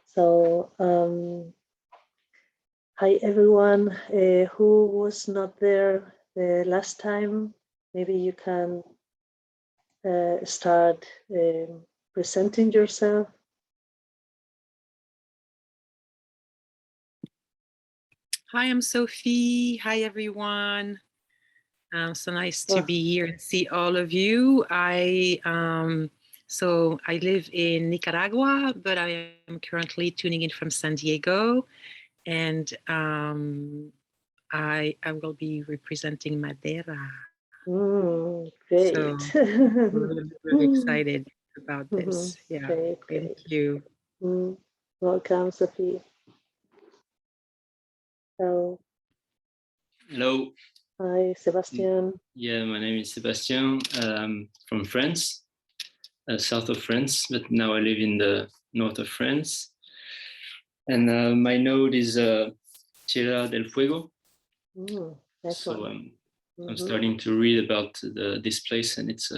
So, hi everyone who was not there the last time. Maybe you can start presenting yourself. Hi, I'm Sophie. Hi, everyone. So nice to be here and see all of you. So I live in Nicaragua, but I am currently tuning in from San Diego, and I will be representing Madeira. Great. So I'm really excited about this. Yeah, great. Thank you. Welcome, Sophie. Hello. Hello. Hi, Sebastian. Yeah, my name is Sebastian. I'm from France, south of France, but now I live in the north of France. And my node is Tierra del Fuego. So I'm starting to read about this place, and it's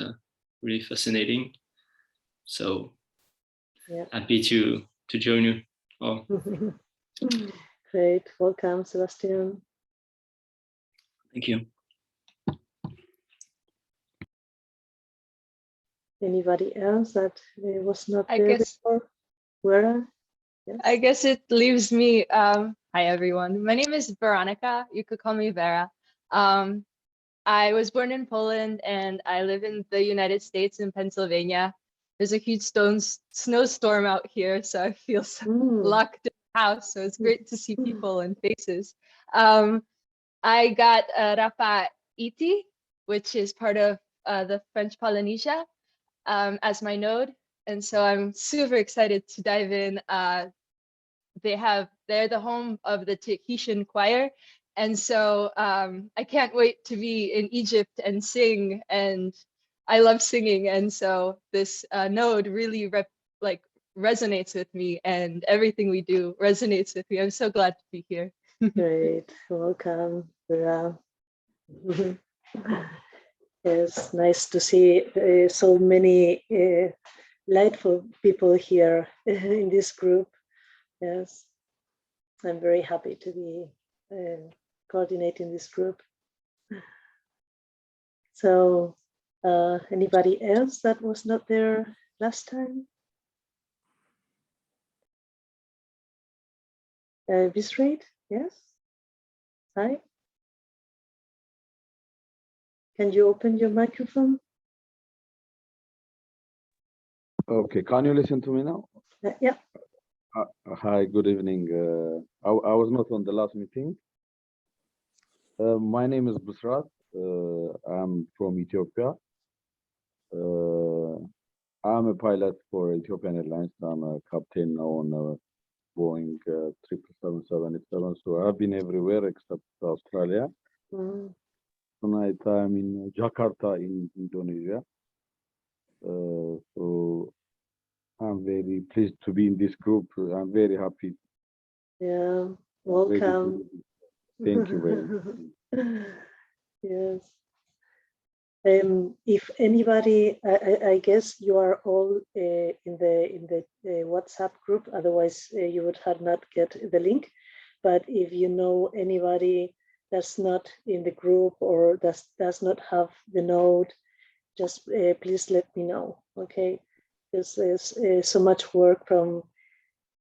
really fascinating. So happy to join you all. Great. Welcome, Sebastian. Thank you. Anybody else that was not there before? Vera? Yes. I guess it leaves me. Hi, everyone. My name is Veronica. You could call me Vera. I was born in Poland and I live in the United States in Pennsylvania. There's a huge snowstorm out here, so I feel so locked in the house. So it's great to see people and faces. I got Rapa Iti, which is part of the French Polynesia, as my node. And so I'm super excited to dive in. They're the home of the Tahitian choir. And so I can't wait to be in Egypt and sing, and I love singing. And so this node really resonates with me, and everything we do resonates with me. I'm so glad to be here. Great, welcome, Vera. It's nice to see so many delightful people here in this group. Yes, I'm very happy to be coordinating this group. So anybody else that was not there last time? Bisrate, yes? Hi. Can you open your microphone? Okay, can you listen to me now? Yeah. Hi, good evening. I was not on the last meeting. My name is Busrat. I'm from Ethiopia. I'm a pilot for Ethiopian Airlines. I'm a captain on Boeing 777. So I've been everywhere except Australia. Tonight I'm in Jakarta in Indonesia. So I'm very pleased to be in this group. I'm very happy. Yeah, welcome. Thank you very much. Yes. If anybody, I guess you are all in the WhatsApp group. Otherwise, you would have not get the link. But if you know anybody that's not in the group or does not have the node, just please let me know. Okay, because there's so much work from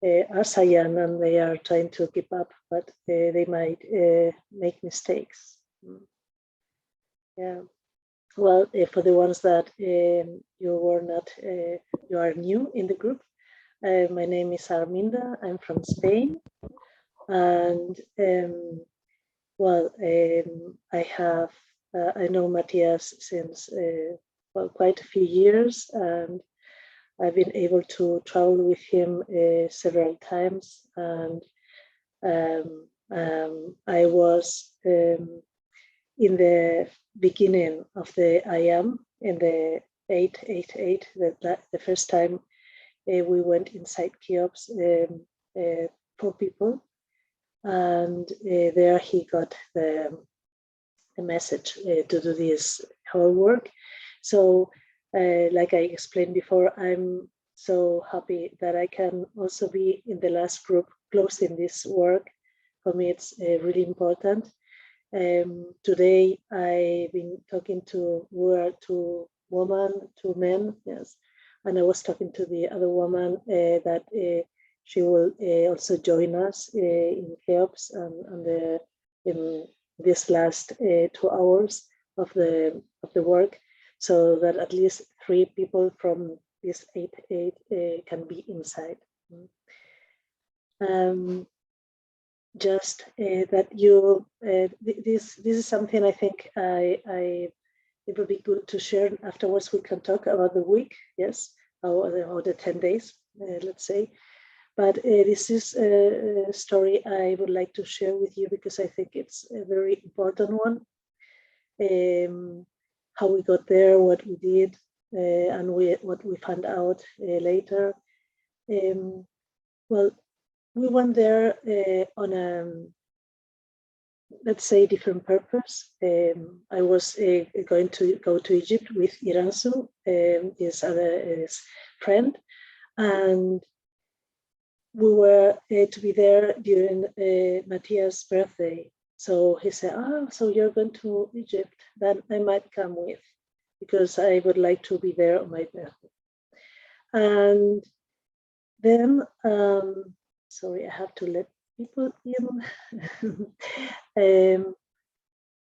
Asayan, and they are trying to keep up, but they might make mistakes. Yeah. Well, for the ones that you were not, you are new in the group. My name is Arminda. I'm from Spain, and I know Matthias since quite a few years, and I've been able to travel with him several times, and I was in the beginning of the IAM in the 888, the first time we went inside Cheops, 4 people, and there he got the message to do this whole work. So like I explained before, I'm so happy that I can also be in the last group closing this work. For me, it's really important. Today, I've been talking to, two women, two men, yes. And I was talking to the other woman that she will also join us in CHEOPS and in this last 2 hours of the work, so that at least 3 people from this 8 can be inside. Just that you, this is something I think it would be good to share. Afterwards, we can talk about the week, yes, or the 10 days, let's say. But this is a story I would like to share with you because I think it's a very important one. How we got there, what we did, and what we found out later. Well, we went there on a, let's say, different purpose. I was going to go to Egypt with Iransu, his friend, and we were to be there during Matthias' birthday. So he said, "Oh, so you're going to Egypt? Then I might come with, because I would like to be there on my birthday." And then, sorry, I have to let people in.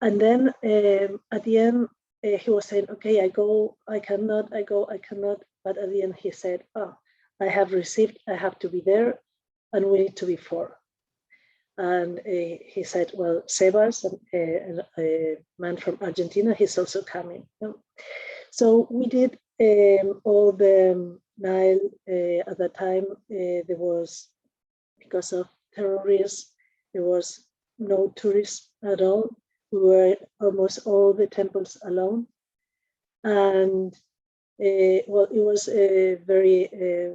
And then at the end, he was saying, "Okay, I go, I cannot, I go, I cannot." But at the end, he said, "Oh, I have received, I have to be there, and we need to be 4. And he said, "Well, Sebas, a man from Argentina, he's also coming." So we did all the Nile. At that time, there was, because of terrorists, there was no tourists at all. We were almost all the temples alone. And well, it was very,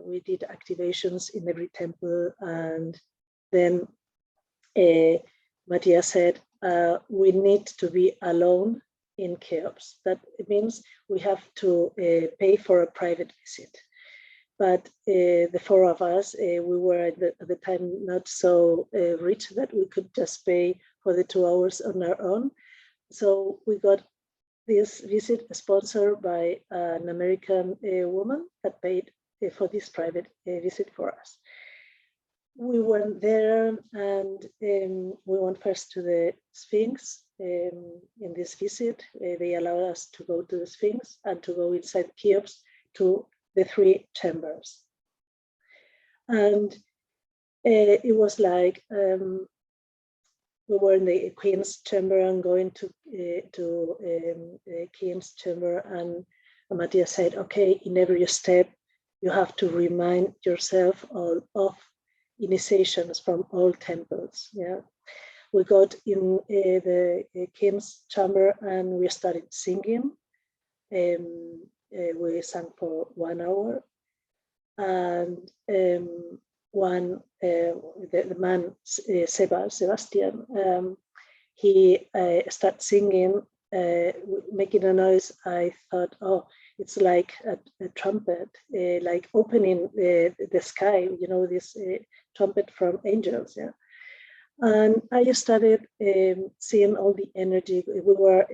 we did activations in every temple. And then Matthias said, we need to be alone in CHEOPS. That means we have to pay for a private visit. But the 4 of us, we were at the time not so rich that we could just pay for the 2 hours on our own. So we got this visit sponsored by an American woman that paid for this private visit for us. We went there, and we went first to the Sphinx. In this visit, they allowed us to go to the Sphinx and to go inside CHEOPS to the 3 chambers. And it was like we were in the Queen's chamber and going to King's chamber, and Matthias said, "Okay, in every step, you have to remind yourself of initiations from all temples." Yeah, we got in the King's chamber and we started singing. We sang for 1 hour, and the man Sebastian, he started singing, making a noise. I thought, oh, it's like a trumpet, like opening the sky, you know, this trumpet from angels, yeah. And I started seeing all the energy. We were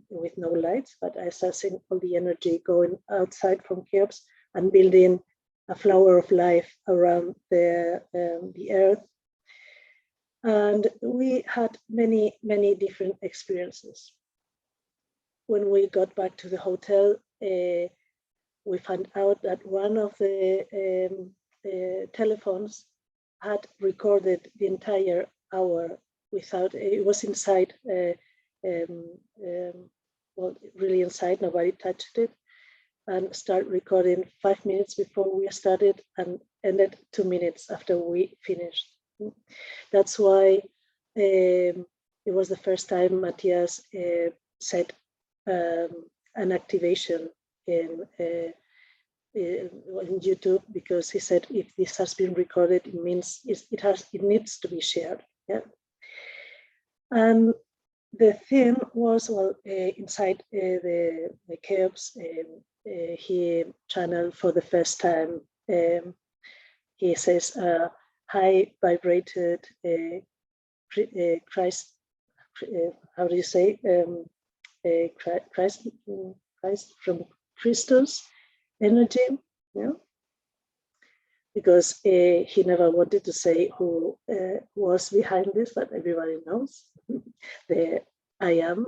with no lights, but I started seeing all the energy going outside from CHEOPS and building a flower of life around the earth. And we had many, many different experiences. When we got back to the hotel, we found out that one of the telephones had recorded the entire hour without, it was inside, well, really inside, nobody touched it, and started recording 5 minutes before we started and ended 2 minutes after we finished. That's why it was the first time Matthias said an activation in YouTube, because he said, if this has been recorded, it means it needs to be shared. Yeah. And the theme was, well, inside the CHEOPS, he channeled for the first time he says, high vibrated Christ, how do you say, Christ from Christus energy, yeah, because he never wanted to say who was behind this, but everybody knows the I am,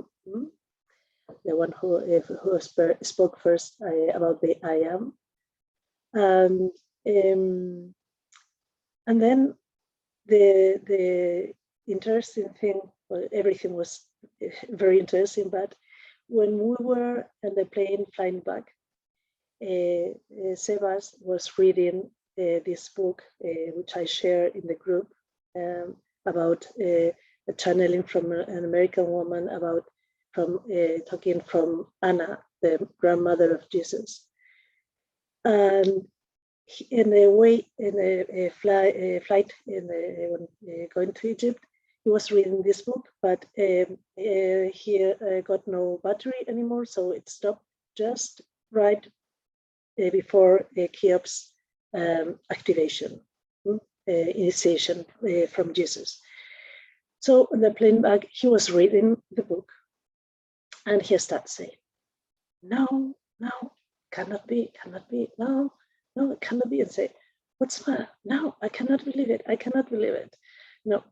the one who spoke first about the I am, and then the interesting thing, well, everything was very interesting, but when we were on the plane flying back, Sebas was reading this book, which I share in the group, about a channeling from an American woman talking from Anna, the grandmother of Jesus. And in a way, in a flight, going to Egypt, he was reading this book, but he got no battery anymore, so it stopped just right before Cheops activation, initiation from Jesus. So on the plane back, he was reading the book, and he started saying, "No, no, cannot be, no, no, it cannot be," and say, "What's the matter? No, I cannot believe it. I cannot believe it. No,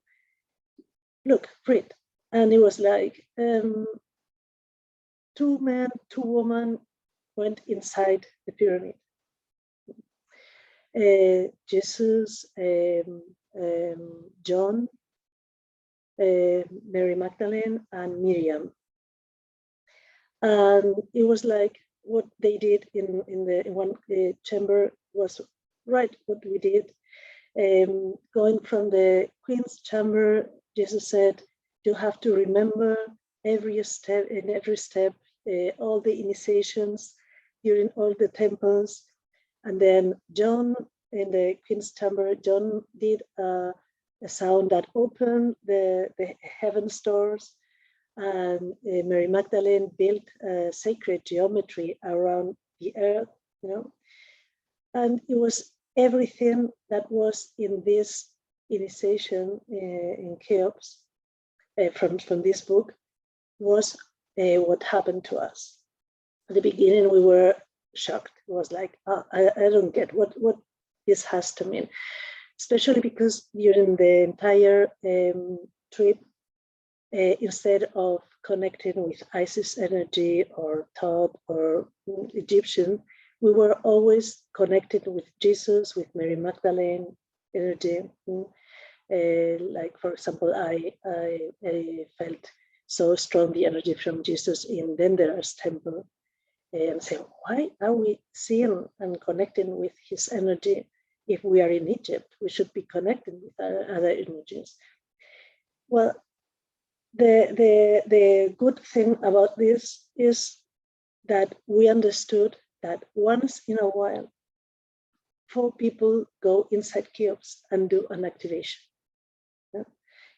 look, read." And it was like 2 men, 2 women went inside the pyramid. Jesus, John, Mary Magdalene, and Miriam. And it was like what they did in one chamber was right what we did. Going from the Queen's chamber, Jesus said, "You have to remember every step, all the initiations during all the temples." And then John, in the Queen's chamber, John did a sound that opened the heaven's doors, and Mary Magdalene built a sacred geometry around the earth, you know. And it was everything that was in this initiation in Cheops from this book was what happened to us. At the beginning, we were shocked. It was like, oh, I don't get what this has to mean, especially because during the entire trip, instead of connecting with Isis energy or Thoth or Egyptian, we were always connected with Jesus, with Mary Magdalene energy. Like, for example, I felt so strong the energy from Jesus in Dendera's temple. And say, why are we seeing and connecting with his energy if we are in Egypt? We should be connected with other energies. Well, the good thing about this is that we understood that once in a while, 4 people go inside Cheops and do an activation. Yeah?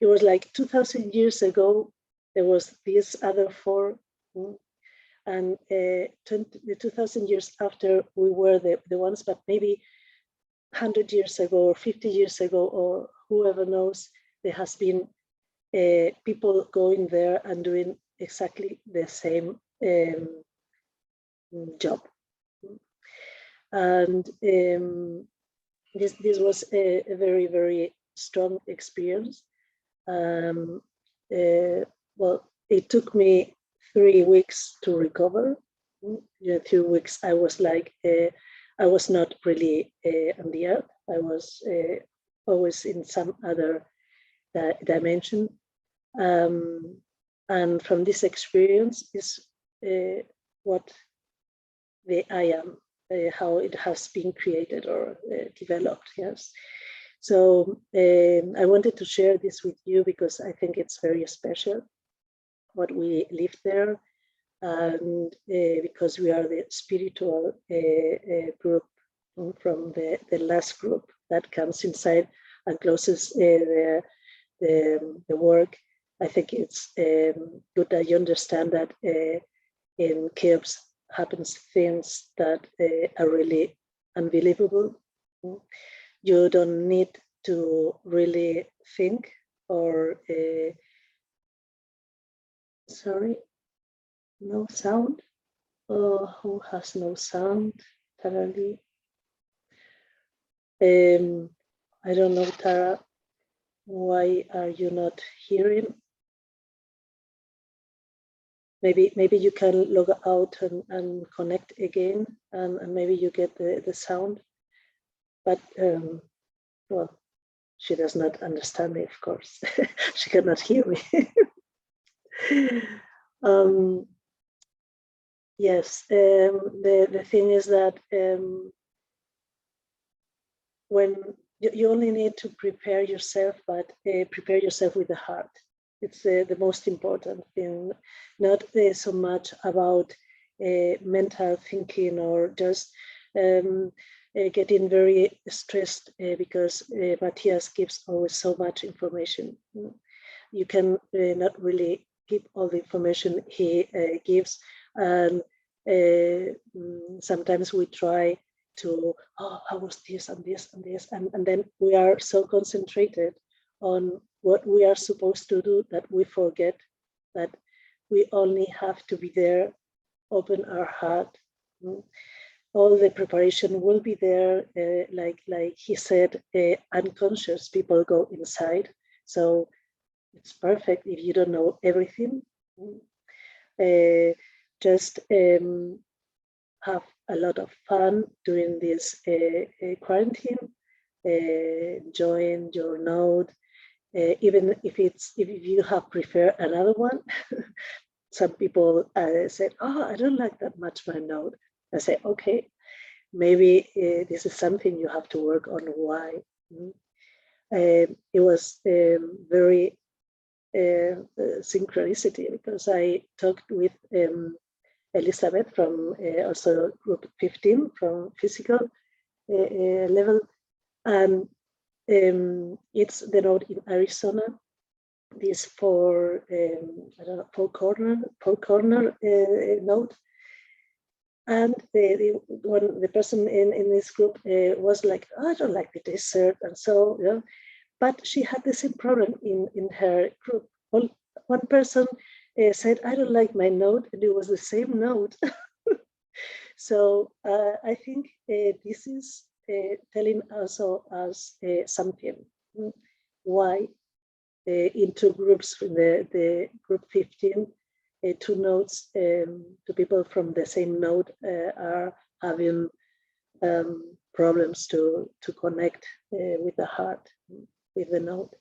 It was like 2,000 years ago, there was these other 4. And 2,000 years after, we were the ones, but maybe 100 years ago or 50 years ago, or whoever knows, there has been people going there and doing exactly the same job. And this was a very, very strong experience. Well, it took me 3 weeks to recover. 2 weeks, I was like, I was not really on the earth. I was always in some other dimension. And from this experience is what the I am, how it has been created or developed, yes. So I wanted to share this with you because I think it's very special what we live there, and because we are the spiritual group from the last group that comes inside and closes the work. I think it's good that you understand that in Cheops happens things that are really unbelievable, You don't need to really think or sorry, no sound. Who has no sound? Apparently, I don't know, Tara. Why are you not hearing? Maybe you can log out and connect again, and maybe you get the sound. But well, she does not understand me, of course. She cannot hear me. Yes, the thing is that when you only need to prepare yourself, but prepare yourself with the heart. It's the most important thing, not so much about mental thinking or just getting very stressed because Matthias gives always so much information. You can not really keep all the information he gives, and sometimes we try to, how was this and this and this, and then we are so concentrated on what we are supposed to do that we forget that we only have to be there, open our heart. All the preparation will be there, like he said, unconscious people go inside, so it's perfect if you don't know everything. Just have a lot of fun during this quarantine. Join your node, even if you have preferred another one. Some people said, I don't like that much my node. I say, okay, maybe this is something you have to work on. Why? It was very synchronicity, because I talked with Elizabeth from also group 15 from physical level, and it's the node in Arizona. This four corner node, and the person in this group was like, I don't like the desert, and so but she had the same problem in her group. One person said, I don't like my node, and it was the same node. So I think this is telling also us something. Why into groups, the group 15, two nodes, two people from the same node are having problems to connect with the heart, with the node.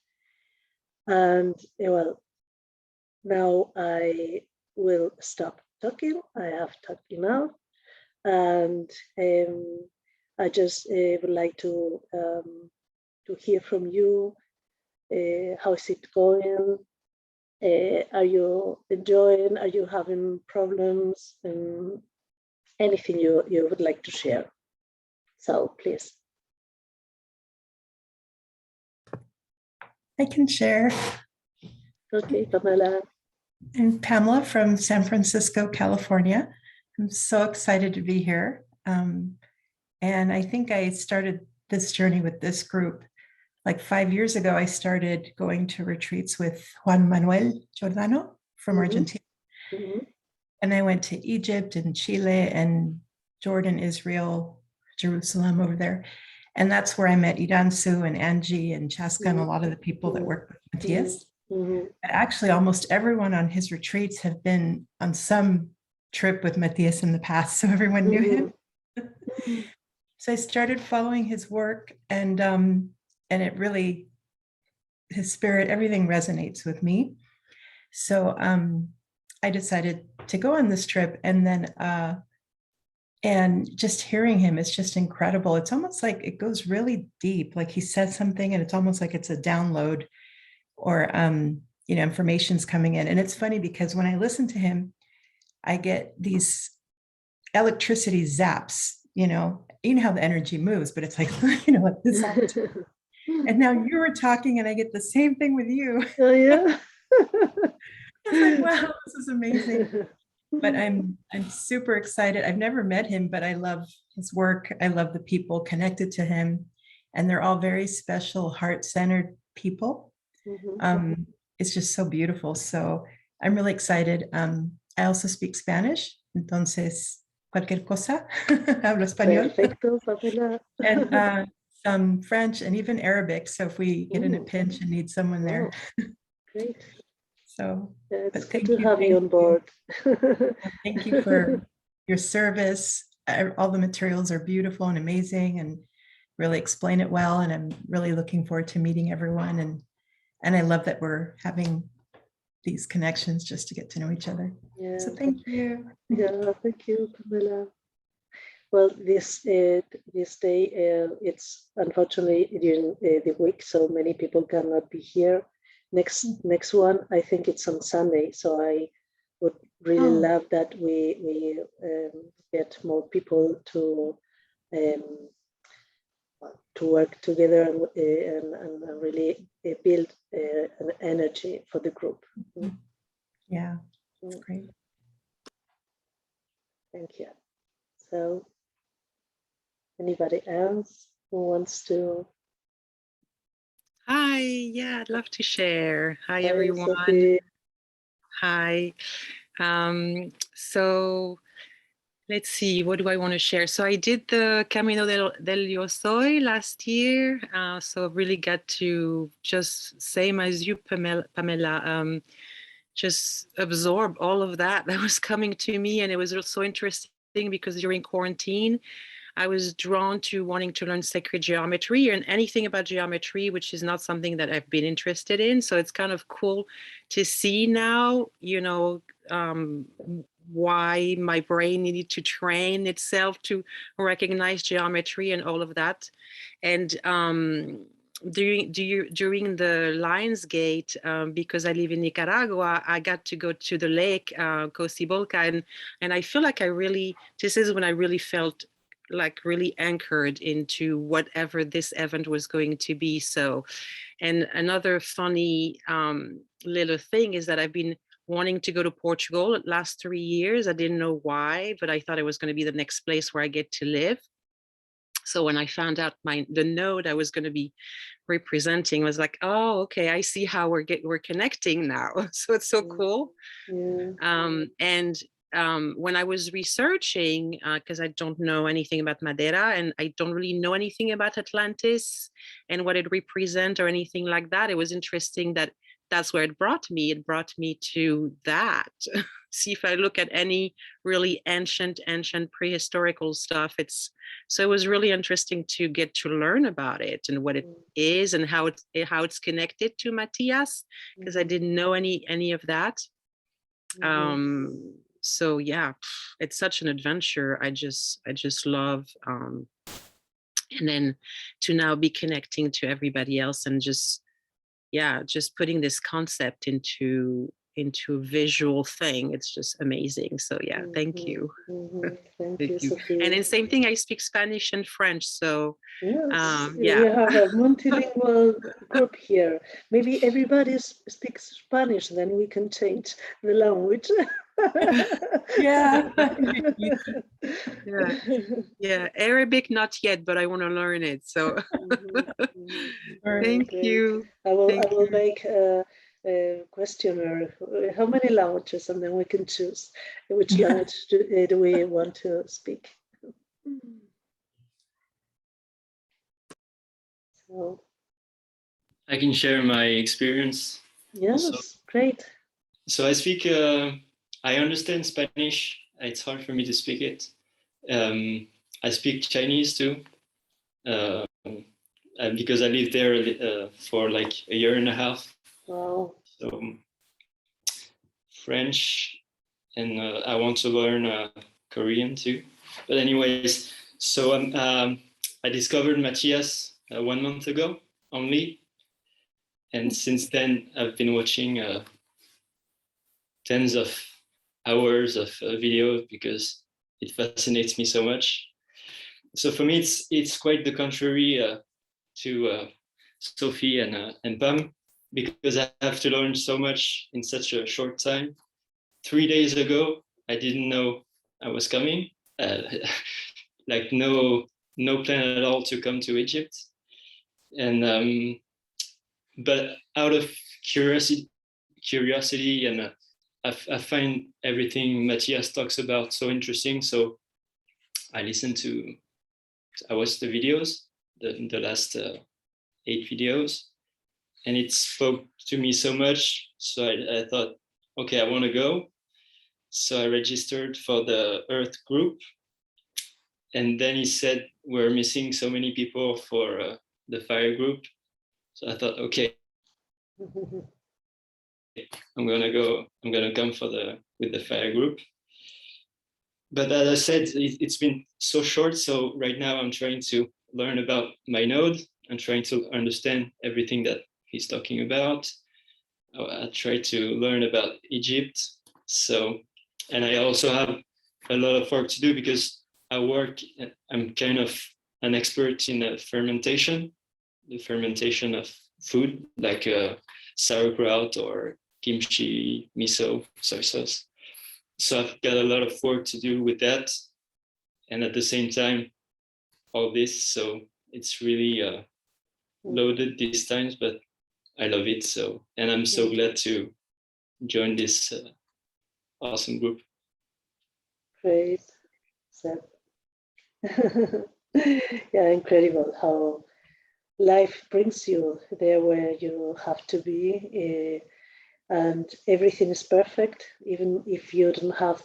And well, now I will stop talking. I have talked enough, and I just would like to hear from you. How is it going? Are you enjoying? Are you having problems? Anything you would like to share? So please. I can share. Okay, Pamela. I'm Pamela from San Francisco, California. I'm so excited to be here. And I think I started this journey with this group. Like 5 years ago, I started going to retreats with Juan Manuel Giordano from Argentina. And I went to Egypt and Chile and Jordan, Israel, Jerusalem over there. And that's where I met Idansu and Angie and Chaska and a lot of the people that work with Matthias. Actually, almost everyone on his retreats have been on some trip with Matthias in the past, so everyone knew him. So I started following his work, and it really, his spirit, everything resonates with me. So I decided to go on this trip, and then and just hearing him is just incredible. It's almost like it goes really deep. Like he says something, and it's almost like it's a download, or information's coming in. And it's funny because when I listen to him, I get these electricity zaps. You know how the energy moves, but it's like like this all the time. And now you were talking, and I get the same thing with you. Oh yeah. I was like, wow, this is amazing. But I'm super excited. I've never met him, but I love his work. I love the people connected to him. and they're all very special, heart-centered people. It's just so beautiful. So I'm really excited. I also speak Spanish, entonces cualquier cosa, hablo español. Perfecto, Pamela. And some French and even Arabic. So if we get in a Ooh. pinch and need someone there. Great. So It's good to have you on board. Thank you for your service. All the materials are beautiful and amazing and really explain it well. And I'm really looking forward to meeting everyone. And I love that we're having these connections just to get to know each other. Yeah. So thank you. Yeah, thank you, Pamela. Well, this day, it's unfortunately during the week, so many people cannot be here. Next one, I think it's on Sunday, so I would really love that we get more people to work together and really build an energy for the group. Yeah, that's great. Thank you. So, anybody else who wants to? Hi, yeah, I'd love to share. Hi, everyone. Sophie. Hi. So let's see, what do I want to share? So I did the Camino del Yo Soy last year. So really got to just, same as you, Pamela, just absorb all of that was coming to me. And it was so interesting because during quarantine, I was drawn to wanting to learn sacred geometry and anything about geometry, which is not something that I've been interested in. So it's kind of cool to see now, you know, why my brain needed to train itself to recognize geometry and all of that. And during the Lionsgate, because I live in Nicaragua, I got to go to the lake, Cocibolca, and I feel like this is when I really felt like really anchored into whatever this event was going to be. So, and another funny little thing is that I've been wanting to go to Portugal the last 3 years. I didn't know why, but I thought it was going to be the next place where I get to live. So when I found out the node I was going to be representing was like, oh, okay, I see how we're connecting now. So it's so cool. Yeah. When I was researching, because I don't know anything about Madeira and I don't really know anything about Atlantis and what it represents or anything like that, it was interesting that that's where it brought me. It brought me to that. See, if I look at any really ancient prehistorical stuff, so it was really interesting to get to learn about it and what it is and how it's connected to Matthias, because I didn't know any of that. So yeah, it's such an adventure. I just love, and then to now be connecting to everybody else and just putting this concept into a visual thing. It's just amazing. So yeah, thank you. Thank you, Sophie. And then same thing, I speak Spanish and French. So yes, yeah, we have a multilingual group here. Maybe everybody speaks Spanish, then we can change the language. Yeah. Yeah, Arabic not yet, but I want to learn it. So thank you. I will make a questionnaire. How many languages, and then we can choose which language do we want to speak. So I can share my experience. Yes, also. Great. So I speak, I understand Spanish. It's hard for me to speak it. I speak Chinese too, because I lived there for like a year and a half. Wow. So French, and I want to learn Korean too. But anyways, so I discovered Matthias 1 month ago only. And since then, I've been watching tens of hours of videos because it fascinates me so much. So for me, it's quite the contrary to Sophie and Pam, because I have to learn so much in such a short time. 3 days ago, I didn't know I was coming, like no plan at all to come to Egypt. And but out of curiosity, and I find everything Matthias talks about so interesting. So I watched the videos, the last 8 videos, and it spoke to me so much. So I thought, okay, I want to go. So I registered for the Earth group. And then he said, we're missing so many people for the fire group. So I thought, okay, I'm gonna come with the fire group. But as I said, it's been so short. So right now I'm trying to learn about my node. I'm trying to understand everything that he's talking about. I try to learn about Egypt. So, and I also have a lot of work to do because I'm kind of an expert in fermentation, the fermentation of food, like sauerkraut or kimchi, miso, soy sauce. So I've got a lot of work to do with that. And at the same time, all this. So it's really loaded these times, but I love it. So, and I'm so glad to join this awesome group. Great. So, yeah, incredible how life brings you there where you have to be, and everything is perfect. Even if you don't have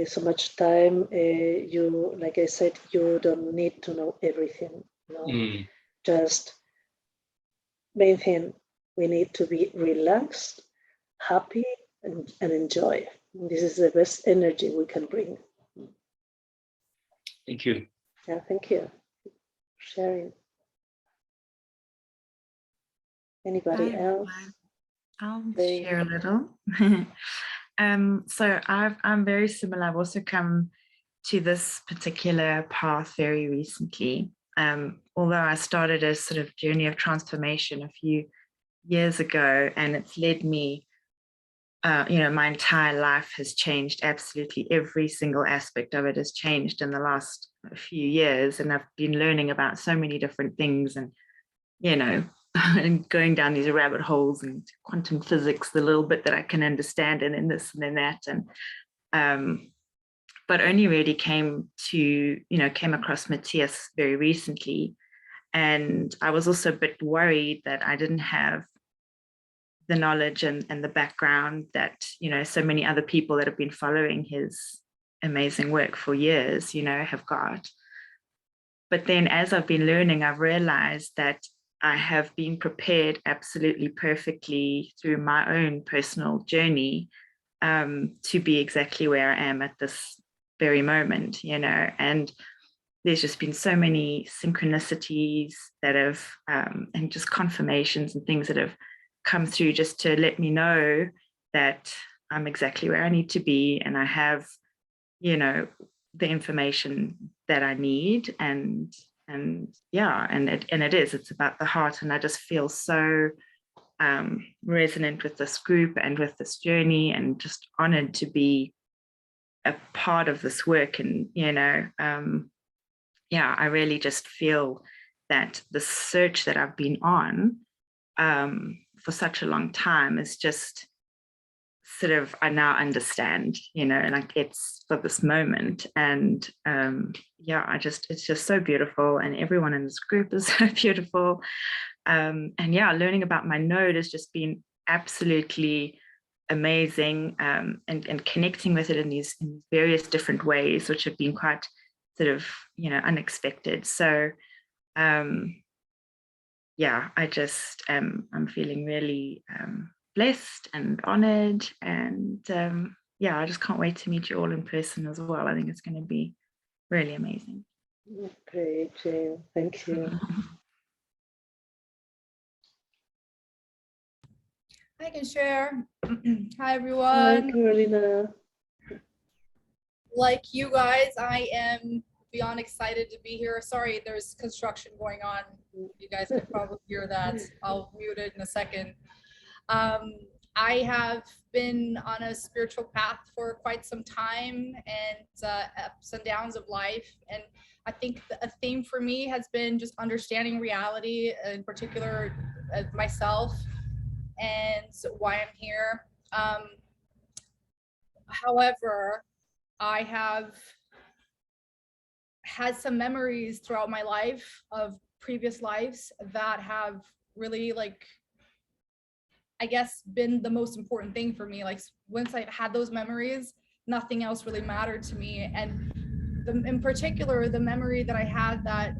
so much time, you, like I said, you don't need to know everything. You know? Just main thing, we need to be relaxed, happy, and enjoy. This is the best energy we can bring. Thank you. Yeah, thank you for sharing. Anybody else? I'll share a little. So I'm very similar. I've also come to this particular path very recently. Although I started a sort of journey of transformation a few years ago, and it's led me, my entire life has changed. Absolutely every single aspect of it has changed in the last few years. And I've been learning about so many different things, and, and going down these rabbit holes and quantum physics, the little bit that I can understand, and then this and then that. And but only really came across Matthias very recently. And I was also a bit worried that I didn't have the knowledge and the background that, so many other people that have been following his amazing work for years, have got. But then as I've been learning, I've realized that I have been prepared absolutely perfectly through my own personal journey to be exactly where I am at this very moment, and there's just been so many synchronicities that have, and just confirmations and things that have come through just to let me know that I'm exactly where I need to be, and I have, the information that I need, and it's about the heart, and I just feel so resonant with this group and with this journey, and just honored to be a part of this work. And I really just feel that the search that I've been on for such a long time is just sort of, I now understand, like it's for this moment. And it's just so beautiful, and everyone in this group is so beautiful. Learning about my node has just been absolutely amazing, and connecting with it in these various different ways, which have been quite sort of, unexpected. So I just I'm feeling really blessed and honored, and I just can't wait to meet you all in person as well. I think it's going to be really amazing. Great, Jane. Thank you. I can share. Hi, everyone. Hi, Carolina. Like you guys, I am beyond excited to be here. Sorry, there's construction going on. You guys can probably hear that. I'll mute it in a second. I have been on a spiritual path for quite some time, and ups and downs of life. And I think a theme for me has been just understanding reality, in particular myself and why I'm here. However, I have had some memories throughout my life of previous lives that have really, like, I guess, been the most important thing for me. Like, once I've had those memories, nothing else really mattered to me. And in particular, the memory that I had that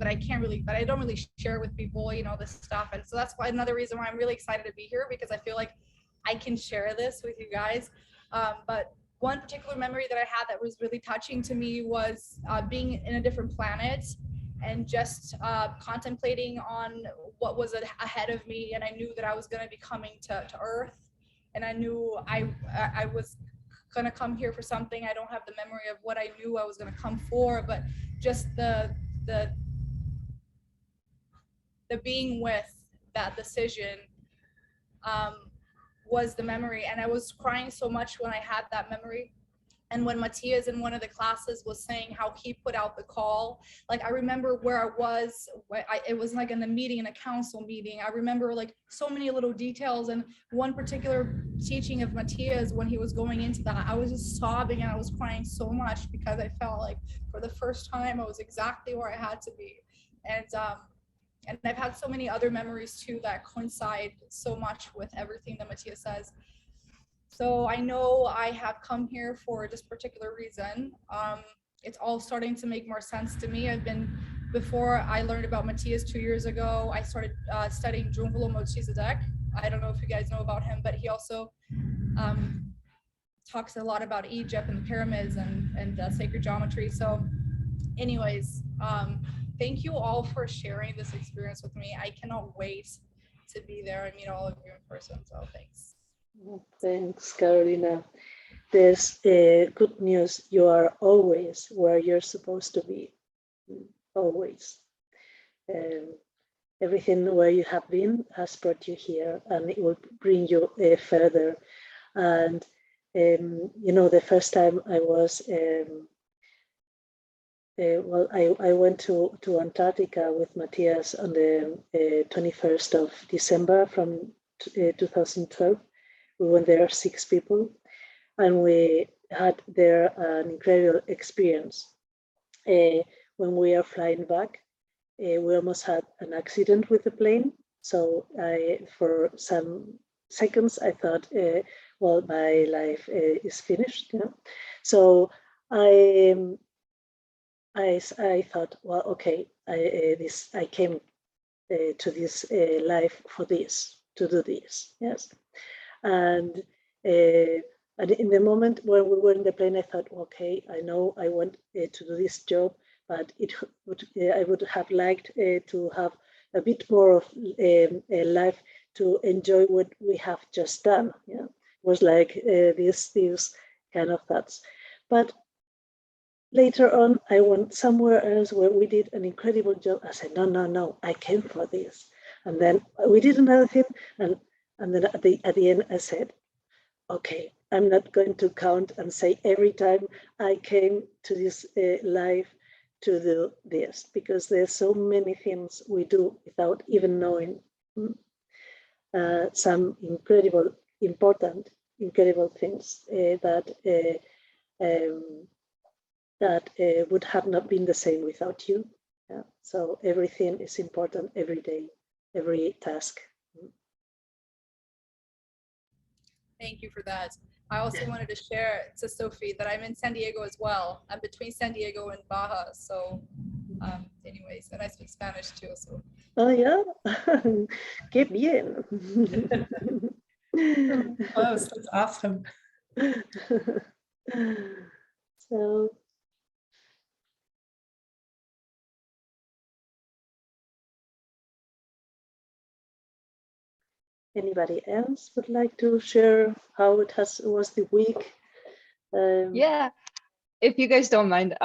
I don't really share with people, you know, this stuff. And so that's why another reason why I'm really excited to be here, because I feel like I can share this with you guys. But one particular memory that I had that was really touching to me was being in a different planet and just contemplating on what was ahead of me. And I knew that I was going to be coming to Earth, and I knew I was going to come here for something. I don't have the memory of what I knew I was going to come for, but just the being with that decision was the memory. And I was crying so much when I had that memory. And when Matthias in one of the classes was saying how he put out the call, like, I remember where I was, it was like in the meeting, in a council meeting. I remember like so many little details. And one particular teaching of Matthias, when he was going into that, I was just sobbing and I was crying so much because I felt like for the first time I was exactly where I had to be. And I've had so many other memories too that coincide so much with everything that Matthias says. So I know I have come here for this particular reason. It's all starting to make more sense to me. Before I learned about Matthias 2 years ago, I started studying Drunvalo Melchizedek. I don't know if you guys know about him, but he also talks a lot about Egypt and the pyramids and sacred geometry. So anyways, thank you all for sharing this experience with me. I cannot wait to be there and meet all of you in person, so thanks. Thanks, Carolina. There's good news. You are always where you're supposed to be, always. Everything where you have been has brought you here, and it will bring you further. And you know, the first time I was, I went to Antarctica with Matthias on the 21st of December from 2012. We went there 6 people, and we had there an incredible experience. When we are flying back, we almost had an accident with the plane. So for some seconds, I thought, well, my life is finished. Yeah? So I thought, well, okay, I came to this life for this, to do this, yes. And in the moment when we were in the plane, I thought, okay, I know I want to do this job, but I would have liked to have a bit more of a life to enjoy what we have just done. Yeah, it was like these kind of thoughts. But later on, I went somewhere else where we did an incredible job. I said, no, I came for this. And then we did another thing, and then at the end, I said, okay, I'm not going to count and say every time I came to this life to do this, because there's so many things we do without even knowing. Some incredible, important, incredible things that would have not been the same without you. Yeah? So everything is important every day, every task. Thank you for that. I also wanted to share to Sophie that I'm in San Diego as well. I'm between San Diego and Baja. So anyways, and I speak Spanish too. So. Oh yeah, qué bien. Close, that's awesome. So. Anybody else would like to share how it was the week? Yeah, if you guys don't mind,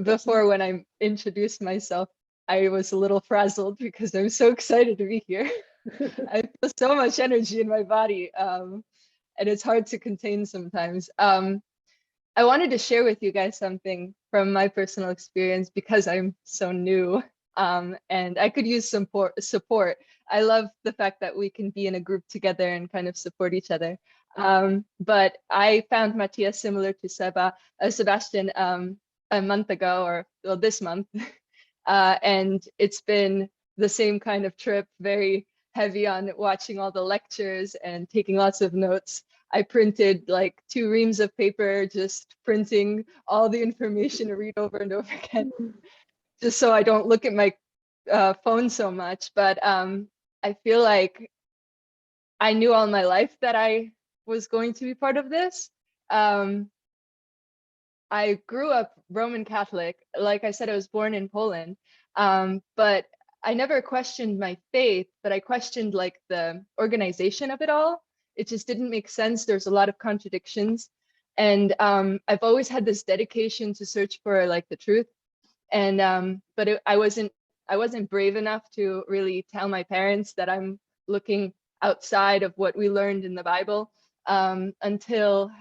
before when I introduced myself, I was a little frazzled because I'm so excited to be here. I feel so much energy in my body, and it's hard to contain sometimes. I wanted to share with you guys something from my personal experience because I'm so new, and I could use some support. I love the fact that we can be in a group together and kind of support each other. But I found Matthias similar to Sebastian a month ago, or well, this month, and it's been the same kind of trip, very heavy on watching all the lectures and taking lots of notes. I printed like 2 reams of paper, just printing all the information to read over and over again, just so I don't look at my phone so much. But I feel like I knew all my life that I was going to be part of this. I grew up Roman Catholic. Like I said, I was born in Poland, but I never questioned my faith, but I questioned like the organization of it all. It just didn't make sense. There's a lot of contradictions. And I've always had this dedication to search for like the truth. And but I wasn't brave enough to really tell my parents that I'm looking outside of what we learned in the Bible until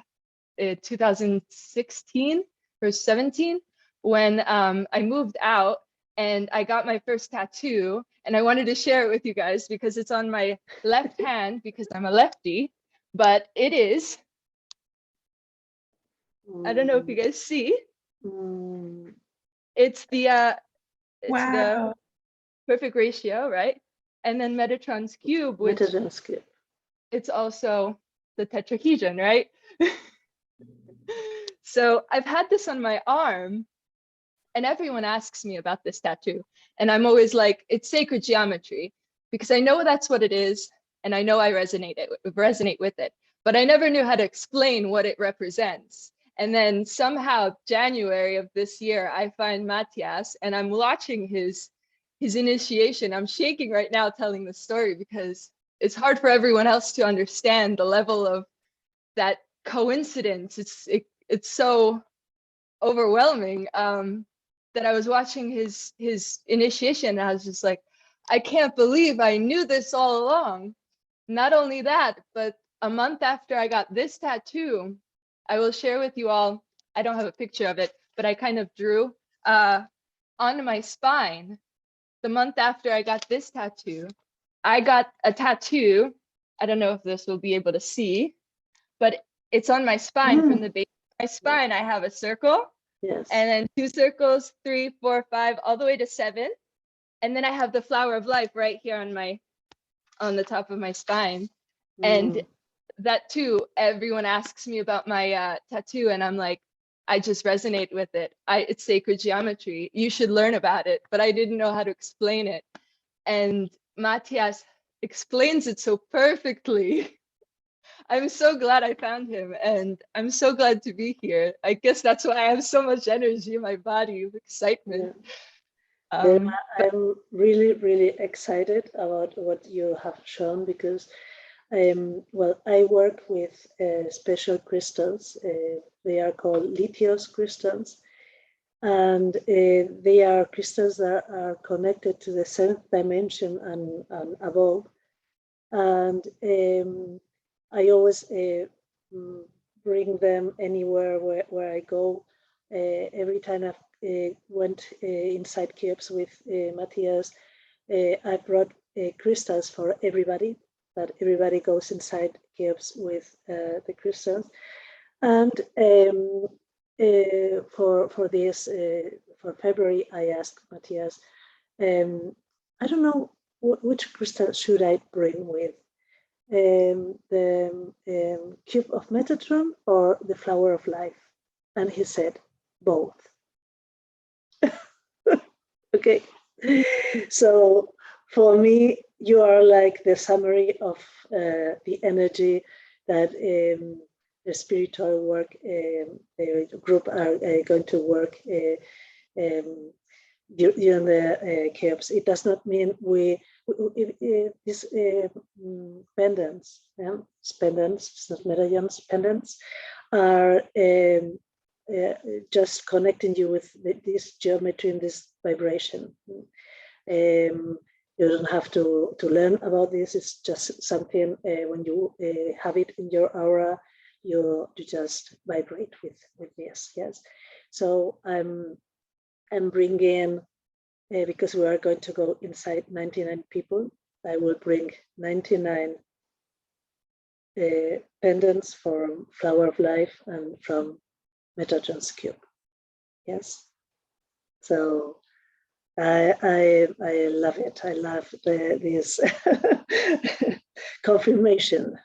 2016 or 17, when I moved out and I got my first tattoo, and I wanted to share it with you guys because it's on my left hand because I'm a lefty, but it is, I don't know if you guys see, it's the Wow. perfect ratio, right? And then Metatron's cube, which it's also the tetrahedron, right? So I've had this on my arm, and everyone asks me about this tattoo. And I'm always like, it's sacred geometry, because I know that's what it is. And I know I resonate with it, but I never knew how to explain what it represents. And then somehow January of this year, I find Matthias and I'm watching his initiation. I'm shaking right now telling the story because it's hard for everyone else to understand the level of that coincidence. It's so overwhelming that I was watching his initiation and I was just like, I can't believe I knew this all along. Not only that, but a month after I got this tattoo, I will share with you all, I don't have a picture of it, but I kind of drew on my spine. The month after I got this tattoo, I got a tattoo. I don't know if this will be able to see, but it's on my spine. From the base of my spine, I have a circle. Yes. And then 2 circles, 3, 4, 5, all the way to 7. And then I have the flower of life right here on the top of my spine. And that too, everyone asks me about my tattoo, and I'm like, I just resonate with it. It's sacred geometry. You should learn about it, but I didn't know how to explain it. And Matthias explains it so perfectly. I'm so glad I found him, and I'm so glad to be here. I guess that's why I have so much energy in my body of excitement. I'm really, really excited about what you have shown because, well, I work with special crystals. They are called lithios crystals, and they are crystals that are connected to the 7th dimension and above. And I always bring them anywhere where I go. Every time I went inside Kiops with Matthias, I brought crystals for everybody, that everybody goes inside Kiops with the crystals. And for this, for February, I asked Matthias, I don't know which crystal should I bring with, the cube of Metatron or the flower of life? And he said, both. Okay, so for me, you are like the summary of the energy that the spiritual work group are going to work during the Kiops. It does not mean these pendants, pendants, it's not medallions, pendants are just connecting you with this geometry and this vibration. You don't have to learn about this. It's just something when you have it in your aura, you just vibrate with this. Yes. So I'm bringing, because we are going to go inside 99 people, I will bring 99 pendants from Flower of Life and from Metatron's Cube. Yes. So I love it. I love this confirmation.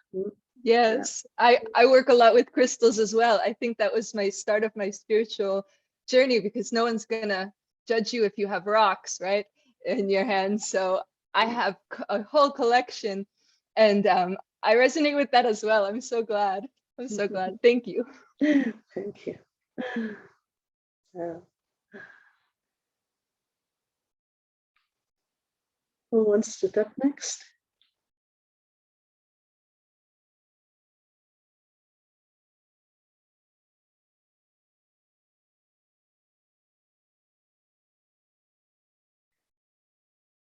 Yes, I work a lot with crystals as well. I think that was my start of my spiritual journey, because no one's gonna judge you if you have rocks, right, in your hands. So I have a whole collection, and I resonate with that as well. I'm so glad. I'm so glad. Thank you. Thank you. Who wants to talk next?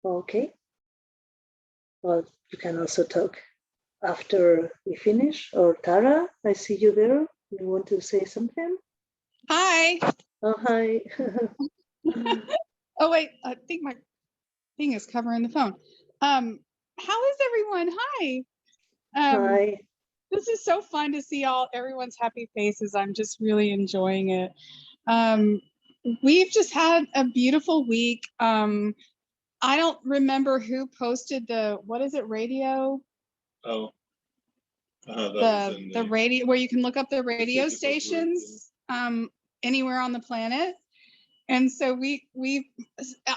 Okay. Well, you can also talk after we finish. Or Tara, I see you there. You want to say something? Hi. Oh, hi. Oh, wait, I think my thing is covering the phone. How is everyone? Hi. Hi. This is so fun to see everyone's happy faces. I'm just really enjoying it. We've just had a beautiful week. I don't remember who posted what is it, radio? Oh. The radio, where you can look up the radio stations anywhere on the planet. And so we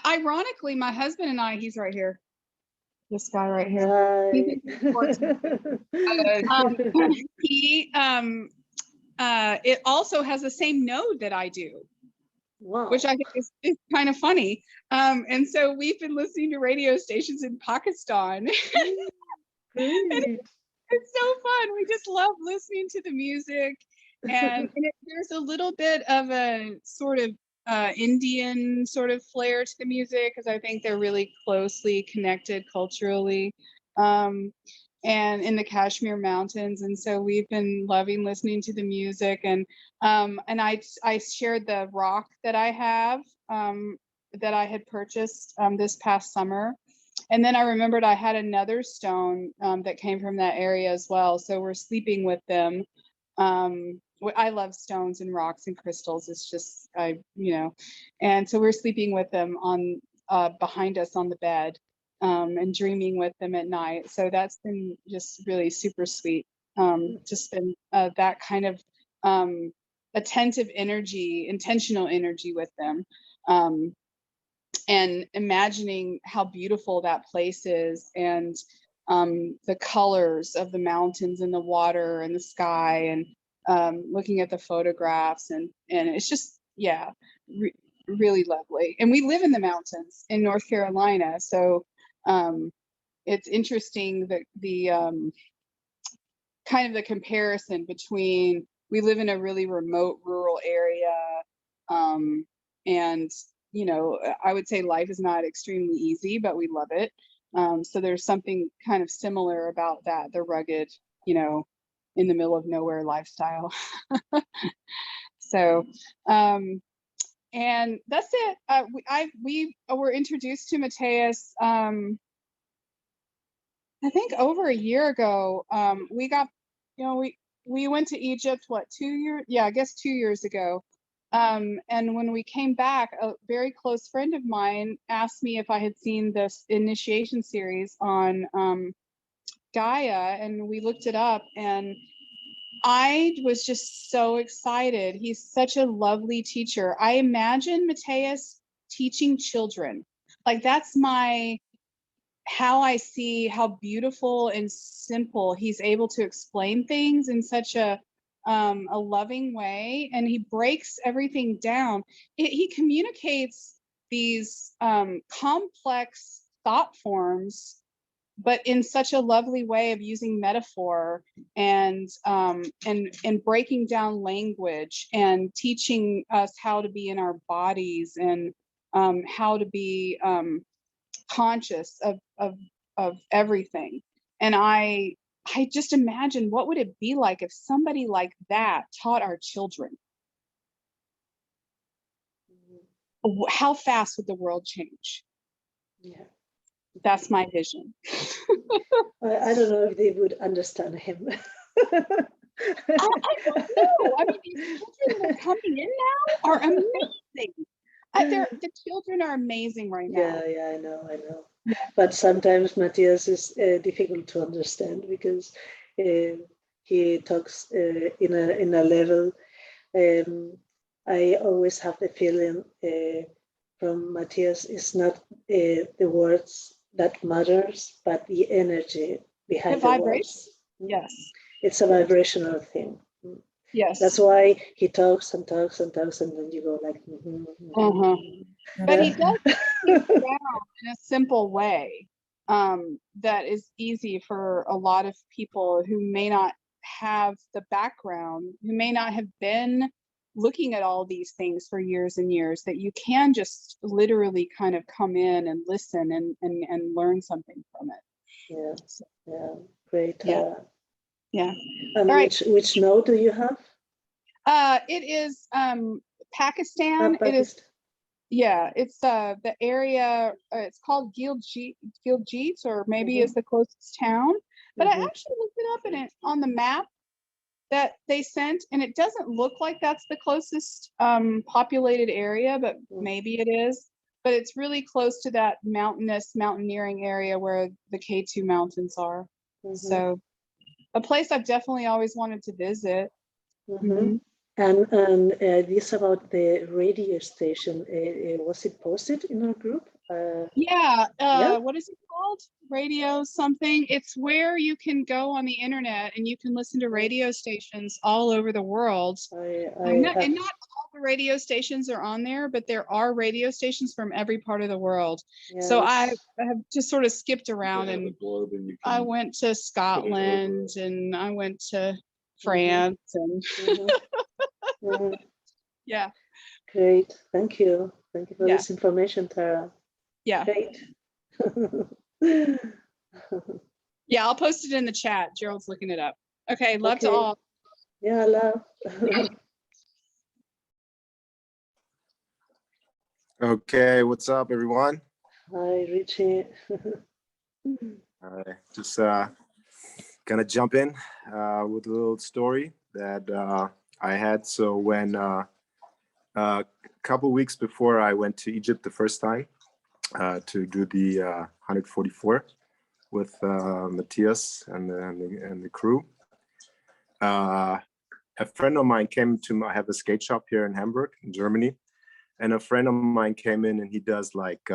ironically, my husband and I, he's right here. This guy right here. He it also has the same node that I do. Wow. Which I think is kind of funny. And so we've been listening to radio stations in Pakistan. It's so fun. We just love listening to the music. And there's a little bit of a sort of Indian sort of flair to the music, because I think they're really closely connected culturally, and in the Kashmir Mountains. And so we've been loving listening to the music. And I shared the rock that I have, that I had purchased this past summer. And then I remembered I had another stone that came from that area as well. So we're sleeping with them. I love stones and rocks and crystals. It's just, and so we're sleeping with them on behind us on the bed, and dreaming with them at night. So that's been just really super sweet. Just been that kind of attentive energy, intentional energy with them. And imagining how beautiful that place is, and the colors of the mountains and the water and the sky, and looking at the photographs, and it's just, yeah, really lovely. And we live in the mountains in North Carolina, so it's interesting that the kind of the comparison between, we live in a really remote rural area, and I would say life is not extremely easy, but we love it. So there's something kind of similar about that, the rugged, in the middle of nowhere lifestyle. So, and that's it. We were introduced to Mateus, I think over a year ago. We got, we went to Egypt, what, 2 years? Yeah, I guess 2 years ago. And when we came back, a very close friend of mine asked me if I had seen this initiation series on Gaia, and we looked it up, and I was just so excited. He's such a lovely teacher. I imagine Mateus teaching children. Like, that's how I see how beautiful and simple he's able to explain things in such a loving way, and he breaks everything down. He communicates these complex thought forms, but in such a lovely way of using metaphor and breaking down language, and teaching us how to be in our bodies, and how to be conscious of everything. And I just imagine, what would it be like if somebody like that taught our children? How fast would the world change? Yeah. That's my vision. I don't know if they would understand him. I don't know. I mean, these children that are coming in now are amazing. The children are amazing right now. Yeah, I know. But sometimes Matthias is difficult to understand because he talks in a level. I always have the feeling from Matthias is not the words that matters, but the energy behind the words. Yes. It's a vibrational thing. Yes. That's why he talks and talks and talks, and then you go like, But he does it down in a simple way that is easy for a lot of people who may not have the background, who may not have been looking at all these things for years and years, that you can just literally kind of come in and listen and learn something from it. Yeah, great. Yeah. All right. Which node do you have? It is Pakistan. It is, yeah, it's the area, it's called Gilgit, or maybe is the closest town. But I actually looked it up in it on the map that they sent, and it doesn't look like that's the closest populated area, but maybe it is. But it's really close to that mountaineering area where the K2 mountains are. So a place I've definitely always wanted to visit. And this about the radio station, was it posted in our group? What is it called? Radio something. It's where you can go on the internet and you can listen to radio stations all over the world. And not all the radio stations are on there, but there are radio stations from every part of the world. Yes. So I have just sort of skipped around, and I went to Scotland and I went to France and yeah. Great. Thank you for this information, Tara. Yeah. Great. Yeah, I'll post it in the chat. Gerald's looking it up. Okay, love to all. Yeah, love. Okay, what's up, everyone? Hi, Richie. All right, just gonna jump in with a little story that I had. So when a couple weeks before I went to Egypt the first time to do the 144 with Matthias and the crew, a friend of mine came to I have a skate shop here in Hamburg, in Germany, and a friend of mine came in and he does like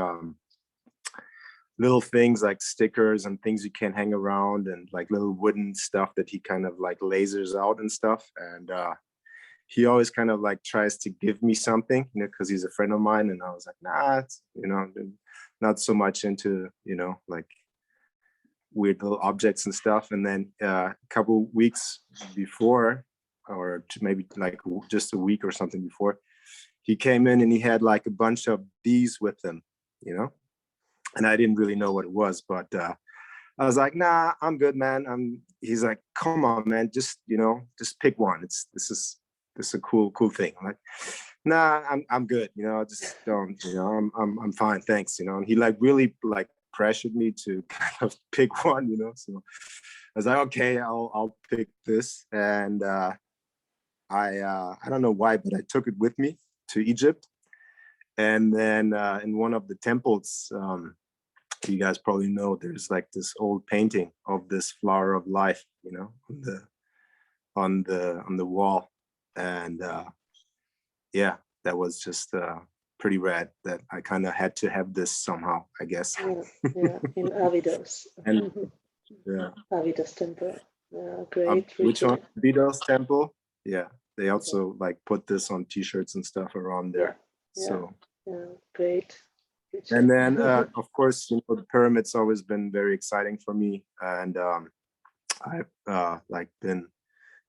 little things like stickers and things you can hang around and like little wooden stuff that he kind of like lasers out and stuff. And he always kind of like tries to give me something, you know, because he's a friend of mine. And I was like, nah, it's, you know, not so much into, you know, like weird little objects and stuff. And then a couple weeks before, or maybe like just a week or something before, he came in and he had like a bunch of these with him, you know, and I didn't really know what it was, but I was like, nah, I'm good, man. He's like, come on, man, just, you know, just pick one. This is a cool thing. I'm like, nah, I'm good, you know, just don't, you know, I'm fine, thanks, you know. And he like really like pressured me to kind of pick one, you know. So I was like, okay, I'll pick this. And I don't know why, but I took it with me to Egypt. And then in one of the temples, you guys probably know, there's like this old painting of this flower of life, you know, on the wall. And yeah, that was just pretty rad that I kind of had to have this somehow, I guess. Yeah, in Abydos. And yeah, Abydos temple. Yeah, great. Which one? Abydos temple. Yeah, they also like put this on t-shirts and stuff around there. Yeah. So yeah, great. And then of course, you know, the pyramid's always been very exciting for me. And I've like been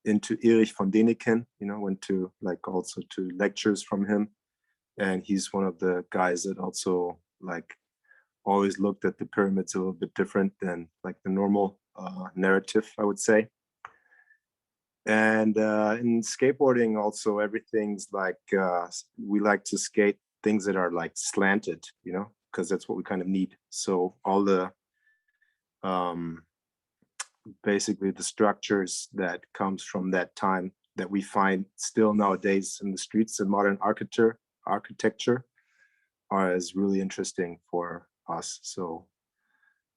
into Erich von Däniken, you know, went to like also to lectures from him. And he's one of the guys that also like always looked at the pyramids a little bit different than like the normal narrative, I would say. And in skateboarding also, everything's like, we like to skate things that are like slanted, you know, because that's what we kind of need. So all the, basically the structures that comes from that time that we find still nowadays in the streets of modern architecture are as really interesting for us. So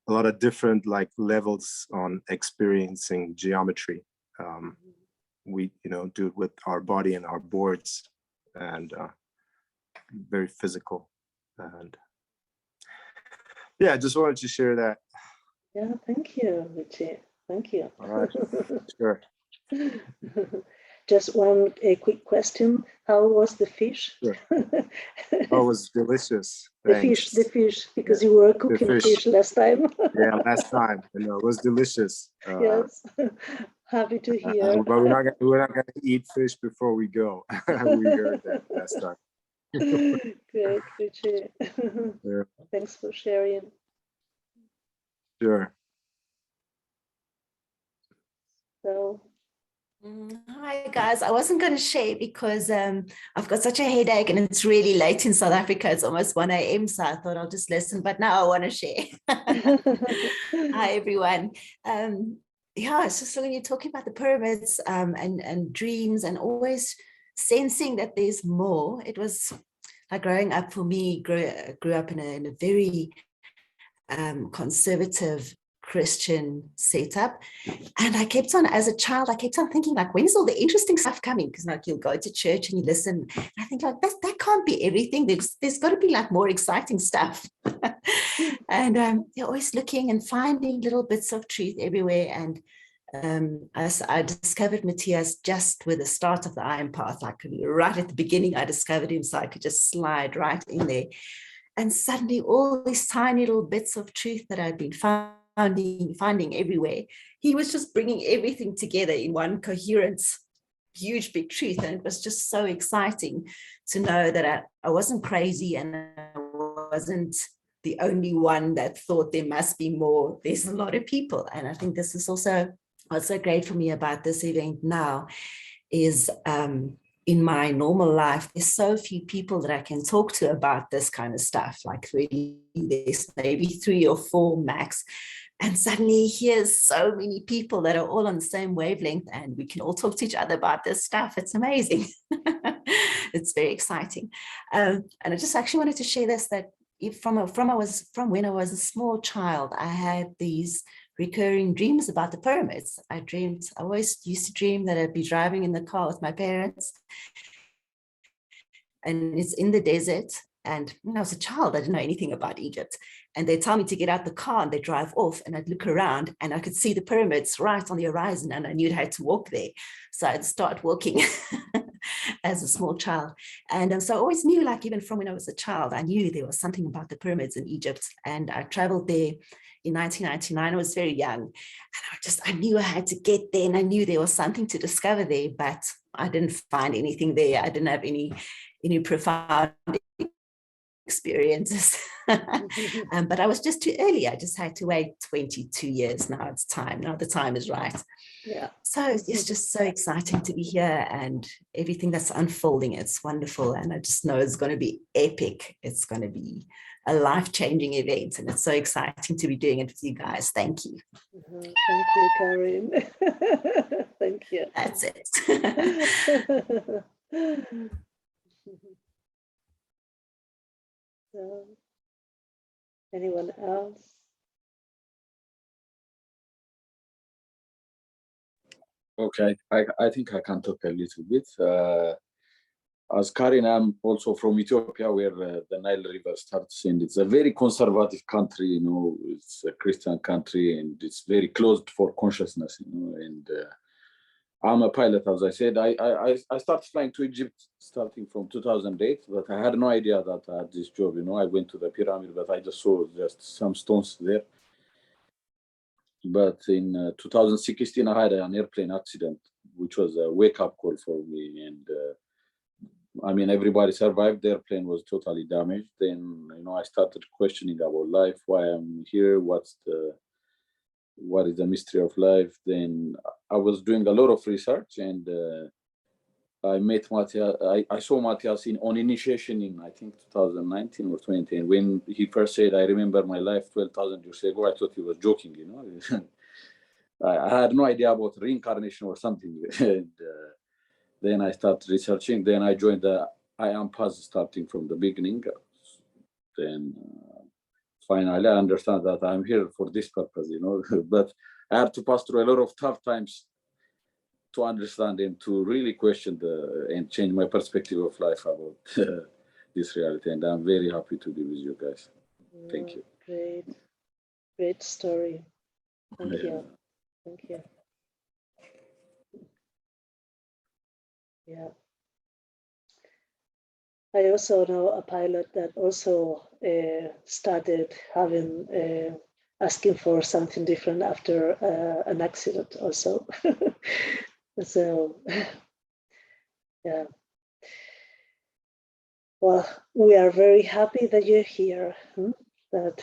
a lot of different like levels on experiencing geometry. We, you know, do it with our body and our boards, and very physical. And yeah, I just wanted to share that. Yeah, thank you, Richie. Thank you. All right, sure. Just one quick question. How was the fish? Sure. Oh, it was delicious. The fish, because you were cooking fish last time. Yeah, last time. I know, it was delicious. Yes, happy to hear. But we're not gonna eat fish before we go. We heard that last time. Great, Richie. Yeah. Thanks for sharing. Sure. So. Hi guys, I wasn't going to share because I've got such a headache and it's really late in South Africa. It's almost 1 a.m. So I thought I'll just listen, but now I want to share. Hi everyone. Yeah, it's just when you're talking about the pyramids and dreams and always sensing that there's more. It was like growing up for me, grew up in a very conservative Christian setup, and I kept on, as a child, I kept on thinking like, when is all the interesting stuff coming? Because like you'll go to church and you listen, and I think like that can't be everything. There's got to be like more exciting stuff. And you're always looking and finding little bits of truth everywhere. And I discovered Matthias just with the start of the Iron Path, like right at the beginning. I discovered him, so I could just slide right in there. And suddenly all these tiny little bits of truth that I'd been finding everywhere, he was just bringing everything together in one coherent, huge big truth. And it was just so exciting to know that I wasn't crazy and I wasn't the only one that thought there must be more. There's a lot of people. And I think this is also what's so great for me about this event now is in my normal life, there's so few people that I can talk to about this kind of stuff. Like really, there's maybe 3 or 4 max. And suddenly here's so many people that are all on the same wavelength and we can all talk to each other about this stuff. It's amazing. It's very exciting. And I just actually wanted to share this, that from when I was a small child, I had these recurring dreams about the pyramids. I always used to dream that I'd be driving in the car with my parents and it's in the desert. And when I was a child, I didn't know anything about Egypt. And they tell me to get out the car and they drive off and I'd look around and I could see the pyramids right on the horizon and I knew I had to walk there. So I'd start walking as a small child. And so I always knew, like even from when I was a child, I knew there was something about the pyramids in Egypt. And I traveled there in 1999. I was very young. And I knew I had to get there and I knew there was something to discover there, but I didn't find anything there. I didn't have any profound experiences. But I was just too early. I just had to wait 22 years. Now it's time. Now the time is right. Yeah. So it's just so exciting to be here and everything that's unfolding. It's wonderful. And I just know it's going to be epic. It's going to be a life-changing event. And it's so exciting to be doing it with you guys. Thank you. Thank you, Karin. Thank you. That's it. Anyone else? Okay, I think I can talk a little bit. As Karin, I'm also from Ethiopia, where the Nile River starts, and it's a very conservative country. You know, it's a Christian country, and it's very closed for consciousness. You know, and I'm a pilot, as I said. I started flying to Egypt starting from 2008, but I had no idea that I had this job. You know, I went to the pyramid, but I just saw just some stones there. But in 2016, I had an airplane accident, which was a wake-up call for me. And I mean, everybody survived. Their plane was totally damaged. Then, you know, I started questioning about life, why I'm here, what is the mystery of life. Then I was doing a lot of research, and I met Matthias. I saw Matthias on initiation in, I think, 2019 or 2010, when he first said, I remember my life 12,000 years ago. I thought he was joking, you know. I had no idea about reincarnation or something. And then I started researching. Then I joined the I Am Path starting from the beginning. Then finally, I understand that I'm here for this purpose, you know. But I had to pass through a lot of tough times to understand and to really question and change my perspective of life about this reality. And I'm very happy to be with you guys. Thank you. Great story. Thank you. Thank you. Yeah. I also know a pilot that also started having asking for something different after an accident also. So, yeah. Well, we are very happy that you're here, that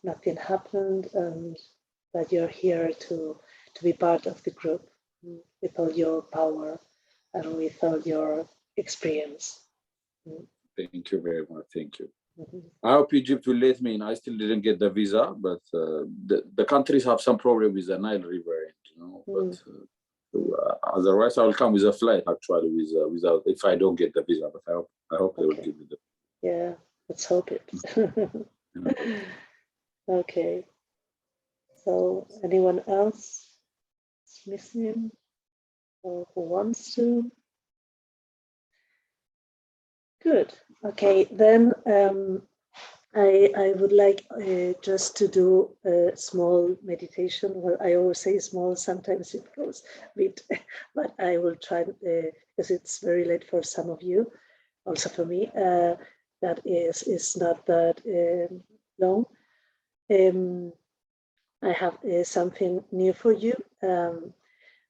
nothing happened, and that you're here to be part of the group with all your power and with all your experience. Thank you very much. Thank you. I hope Egypt will let me in. I still didn't get the visa, but the countries have some problem with the Nile River, you know. But otherwise, I will come with a flight actually, without if I don't get the visa. But I hope they will give me the. Yeah, let's hope it. Okay. So, anyone else is missing or who wants to? Good. Okay, then I would like just to do a small meditation. Well, I always say small, sometimes it goes a bit, but I will try because it's very late for some of you, also for me, that is not that long. I have something new for you.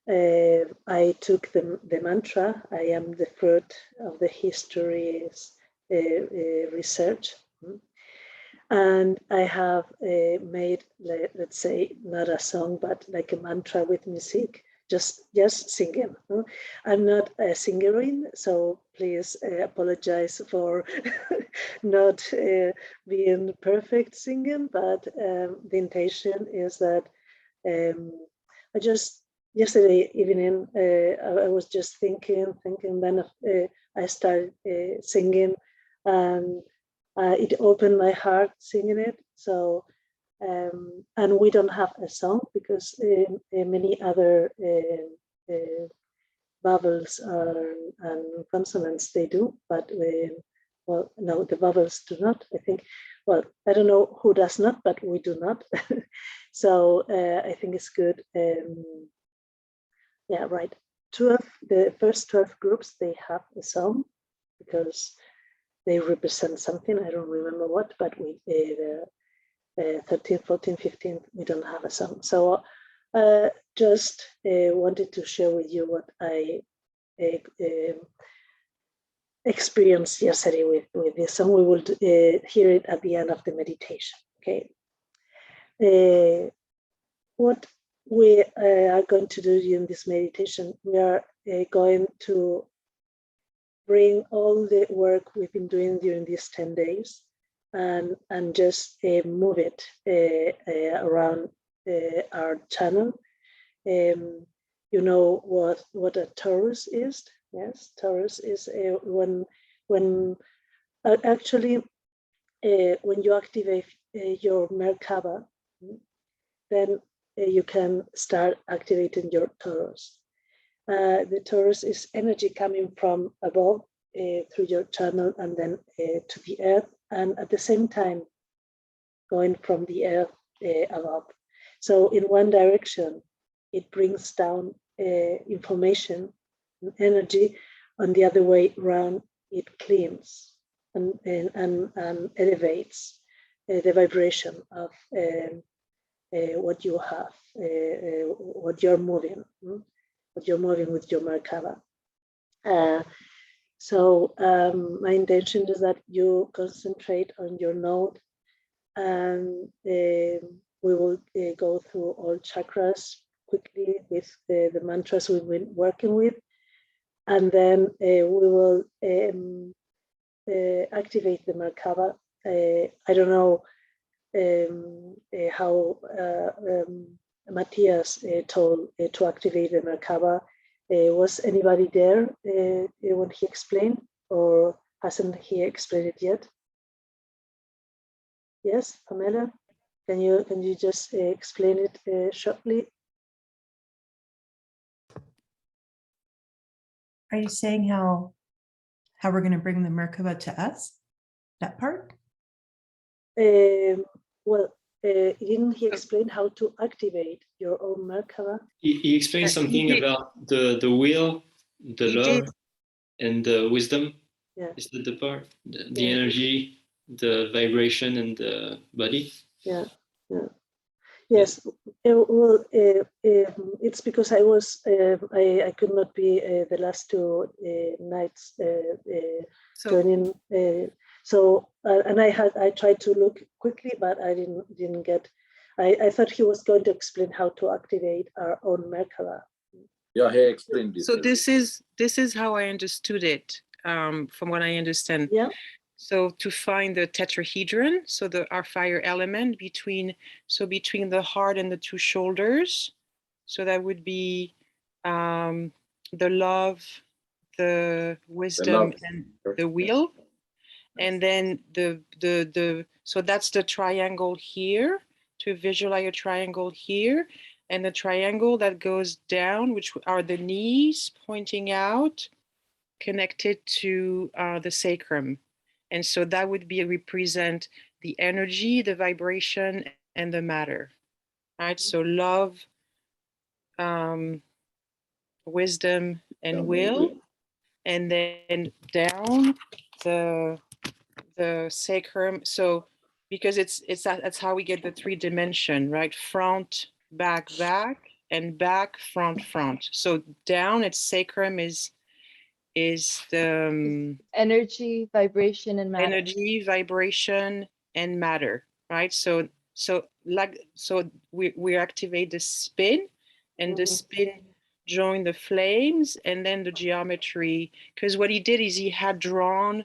I took the mantra, I am the fruit of the history's research. And I have made, let's say, not a song, but like a mantra with music, just singing. I'm not a singerin, so please apologize for not being perfect singing, but the intention is that I just, yesterday evening, I was just thinking, then I started singing, and it opened my heart singing it. So, and we don't have a song because many other vowels and consonants they do, but well, no, the vowels do not, I think. Well, I don't know who does not, but we do not. So I think it's good. Yeah, right. The first 12 groups, they have a song because they represent something. I don't remember what, but we 13, 14, 15, we don't have a song. So just wanted to share with you what I experienced yesterday with this song. We will hear it at the end of the meditation. Okay. What we are going to do during this meditation, we are going to bring all the work we've been doing during these 10 days and just move it around our channel. You know what a torus is? Yes, torus is when actually when you activate your Merkaba, then you can start activating your torus. The torus is energy coming from above through your channel and then to the earth, and at the same time going from the earth above. So in one direction, it brings down information and energy. On the other way around, it cleans and elevates the vibration of what you have, what you're moving with your Merkaba. So my intention is that you concentrate on your node, and we will go through all chakras quickly with the mantras we've been working with, and then we will activate the Merkaba. I don't know how Matthias told to activate the Merkaba. Was anybody there when he explained, or hasn't he explained it yet? Yes, Pamela, can you just explain it shortly? Are you saying how we're going to bring the Merkaba to us? That part? Well, didn't he explain how to activate your own Merkaba? He explained something about the will, the love, and the wisdom. Yeah. Is that the part? The energy, the vibration, and the body? Yeah, yeah. Yes, well, it's because I was I could not be the last two nights joining. So and I tried to look quickly, but I didn't get. I thought he was going to explain how to activate our own Merkaba. Yeah, he explained it. So this is how I understood it, from what I understand. Yeah. So to find the tetrahedron, so our fire element between the heart and the two shoulders. So that would be the love, the wisdom, and the will. And then so that's the triangle here, to visualize a triangle here, and the triangle that goes down, which are the knees pointing out, connected to the sacrum. And so that would represent the energy, the vibration, and the matter. Right? So love, wisdom, and will, and then down the sacrum. So because that's how we get the 3 dimension, right? Front, back, and back, front. So down at sacrum is the energy, vibration, and matter. Energy, vibration, and matter, right? So we activate the spin, and the spin join the flames, and then the geometry. Because what he did is he had drawn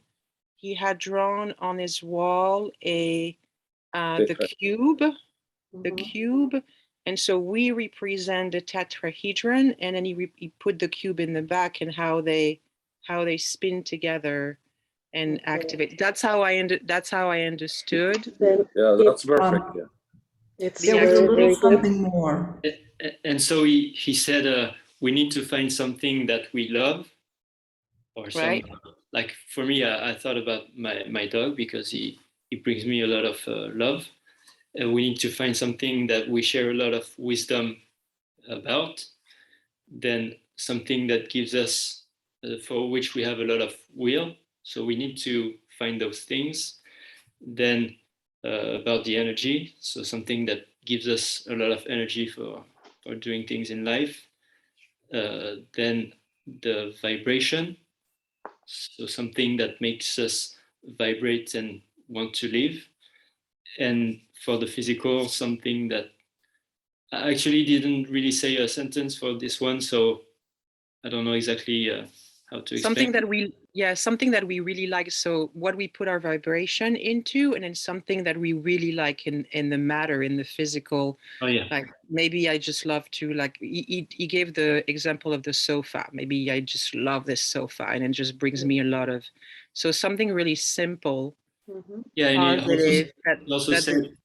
on his wall the cube, and so we represent the tetrahedron, and then he put the cube in the back, and how they spin together and activate. That's how I understood. Yeah, that's perfect. There was a little something more. And so he said, we need to find something that we love, or right. Like for me, I thought about my dog, because he brings me a lot of love. And we need to find something that we share a lot of wisdom about, then something that gives us, for which we have a lot of will. So we need to find those things. Then about the energy, so something that gives us a lot of energy for doing things in life. Then the vibration, so something that makes us vibrate and want to live. And for the physical, something that I actually didn't really say a sentence for this one, so I don't know exactly how to explain. Something that we really like. So what we put our vibration into, and then something that we really like in the matter, in the physical. Oh yeah. Like maybe I just love to, like he gave the example of the sofa. Maybe I just love this sofa, and it just brings me a lot of. So something really simple. Yeah, and positive. He also said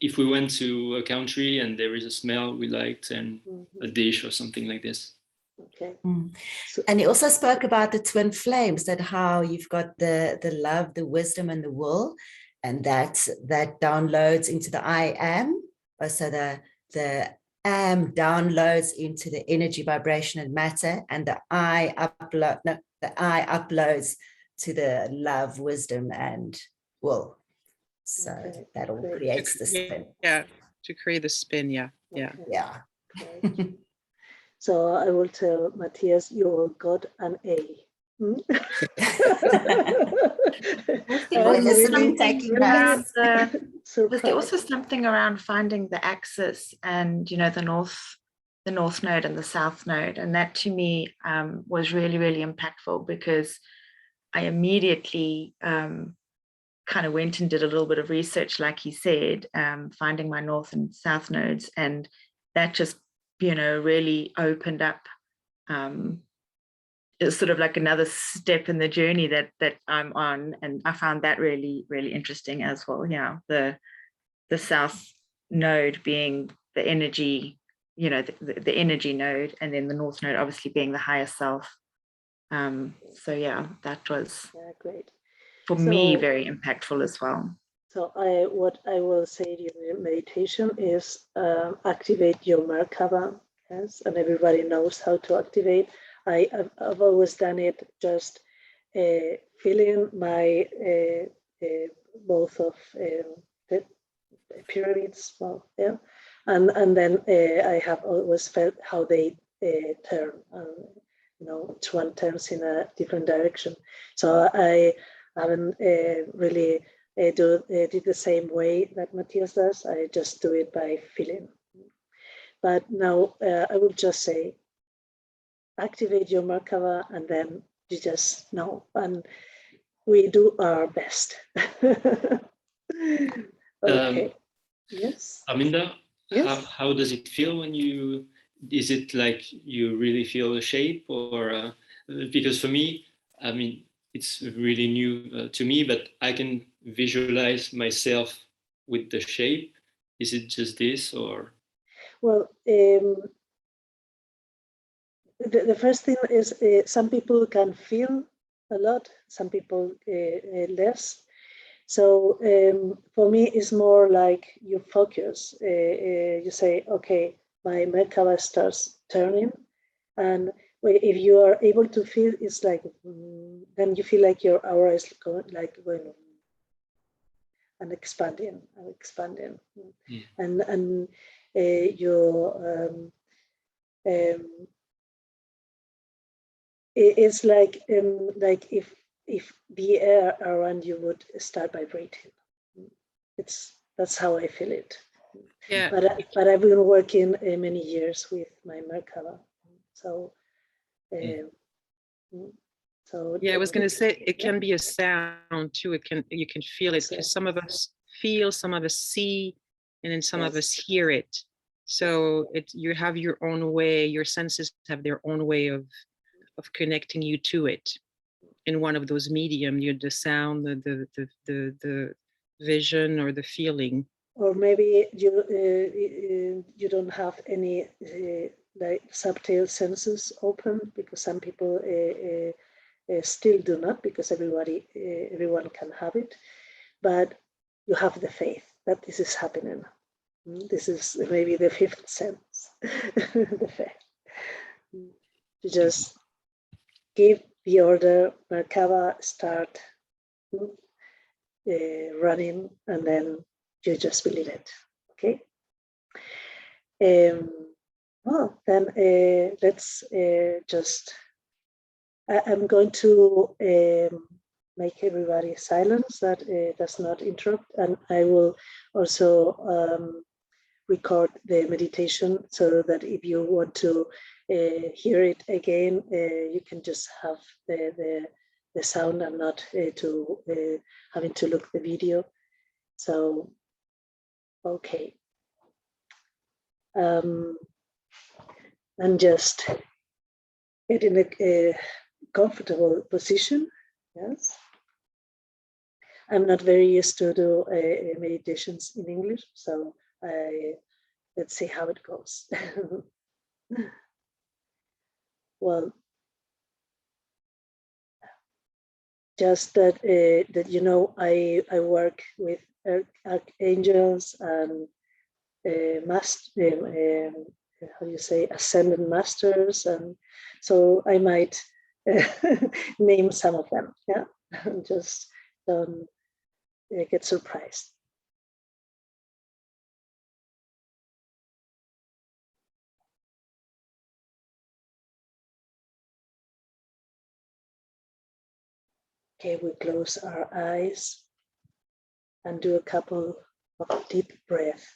if we went to a country and there is a smell we liked, and a dish or something like this. Okay. And he also spoke about the twin flames, that how you've got the love, the wisdom, and the will, and that downloads into the I am. So the am downloads into the energy, vibration, and matter, and the I uploads to the love, wisdom, and will. So that all creates the spin. Yeah, to create the spin. Yeah. So I will tell Matthias, you all got an A. Mm. Was there really, something taking really notes? Was there also surprised. something around finding the axis and, you know, the north node and the south node? And that to me was really, really impactful, because I immediately kind of went and did a little bit of research, like he said, finding my north and south nodes. And that just, you know, really opened up it's sort of like another step in the journey that I'm on. And I found that really, really interesting as well. Yeah, the south node being the energy, you know, the energy node, and then the north node obviously being the higher self. So yeah, that was Great. for me very impactful as well. So what I will say during meditation is activate your Merkaba, yes, and everybody knows how to activate. I've always done it just filling my both of the pyramids, well, yeah, and then I have always felt how they turn, you know, each one turns in a different direction. So I haven't really did the same way that Matthias does. I just do it by feeling. But now I will just say, activate your Merkaba, and then you just know, and we do our best. Okay. Yes. Aminda, yes. How does it feel when you, is it like you really feel the shape, or because for me, I mean, it's really new to me, but I can visualize myself with the shape. Is it just this, or? Well, the first thing is some people can feel a lot, some people less. So for me, it's more like you focus. You say, okay, my Merkaba starts turning, and if you are able to feel, it's like then you feel like your aura is going and expanding and expanding, and your it's like if the air around you would start vibrating. That's how I feel it. Yeah. But I've been working many years with my Merkaba, so so yeah, I was going to say it can be a sound too. You can feel it, because some of us feel, some of us see, and then some of us hear it. So you have your own way. Your senses have their own way of connecting you to it. In one of those medium, you're the sound, the vision, or the feeling. Or maybe you don't have any like subtle senses open, because some people still do not, because everyone can have it, but you have the faith that this is happening. This is maybe the fifth sense, the faith. You just give the order, Merkaba, start running, and then you just believe it. Okay. Well, then let's just. I'm going to make everybody silent, that does not interrupt, and I will also record the meditation, so that if you want to hear it again, you can just have the sound and not having to look the video. So, okay. And just get in a comfortable position. Yes. I'm not very used to do meditations in English, so let's see how it goes. Well, just that that you know, I work with archangels and how do you say, ascended masters, and so I might name some of them. Yeah, just don't get surprised. Okay, we close our eyes and do a couple of deep breaths.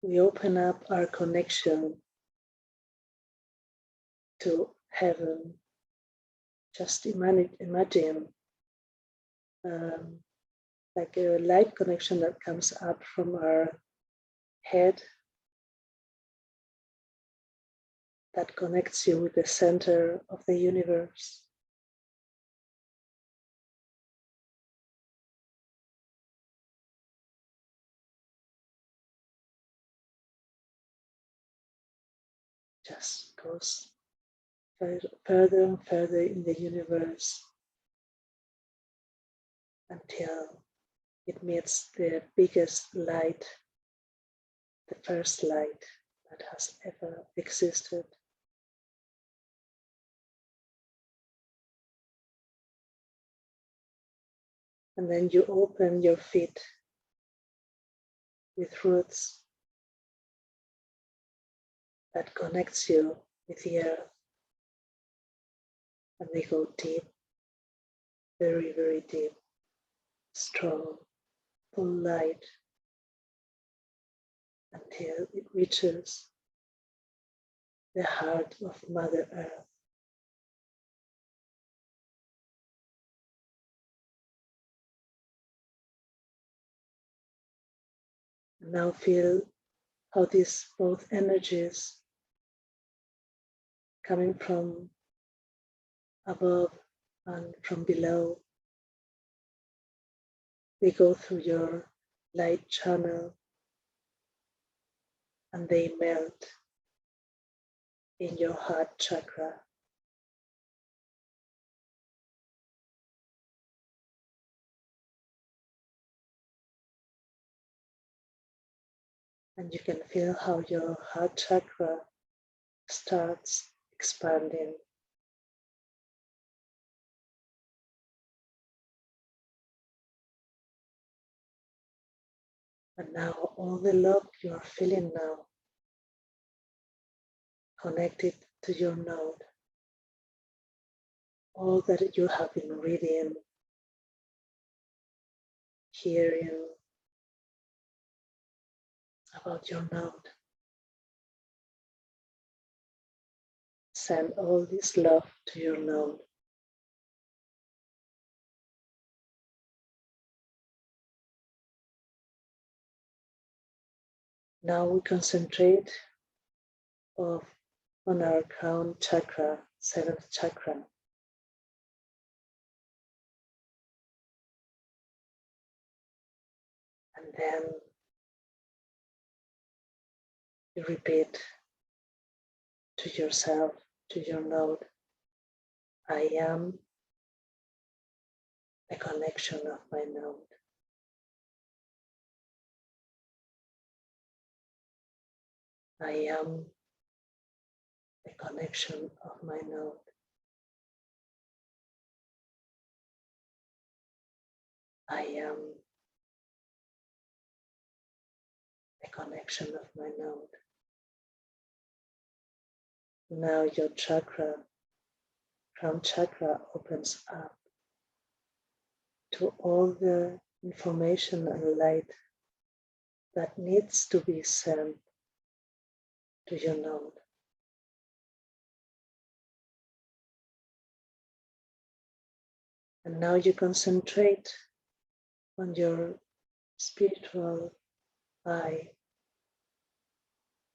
We open up our connection to heaven. Just imagine like a light connection that comes up from our head that connects you with the center of the universe. Just goes further and further in the universe until it meets the biggest light, the first light that has ever existed. And then you open your feet with roots that connects you with the earth. And they go deep, very, very deep, strong, full light, until it reaches the heart of Mother Earth. And now feel how these both energies coming from above and from below, they go through your light channel and they melt in your heart chakra. And you can feel how your heart chakra starts expanding. And now all the love you are feeling now connected to your node, all that you have been reading, hearing about your node. Send all this love to your node. Now we concentrate on our crown chakra, 7th chakra. And then you repeat to yourself, to your node, I am the connection of my node. I am the connection of my node. I am the connection of my node. Now your chakra, crown chakra, opens up to all the information and light that needs to be sent to your node. And now you concentrate on your spiritual eye,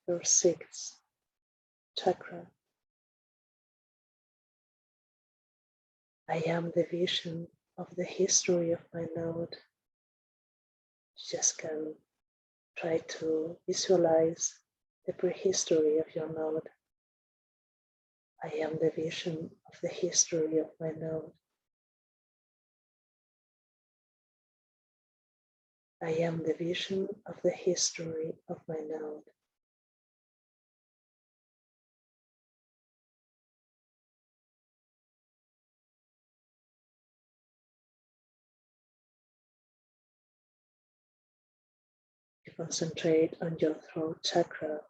your 6th chakra. I am the vision of the history of my node. You just can try to visualize the prehistory of your node. I am the vision of the history of my node. I am the vision of the history of my node. You concentrate on your throat chakra.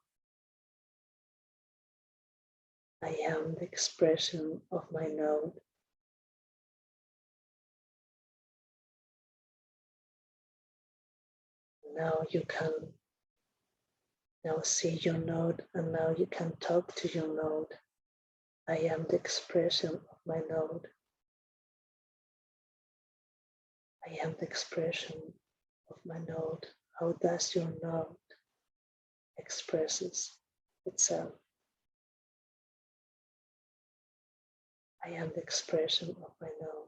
I am the expression of my node. Now you can see your node, and now you can talk to your node. I am the expression of my node. I am the expression of my node. How does your node expresses itself? I am the expression of my node.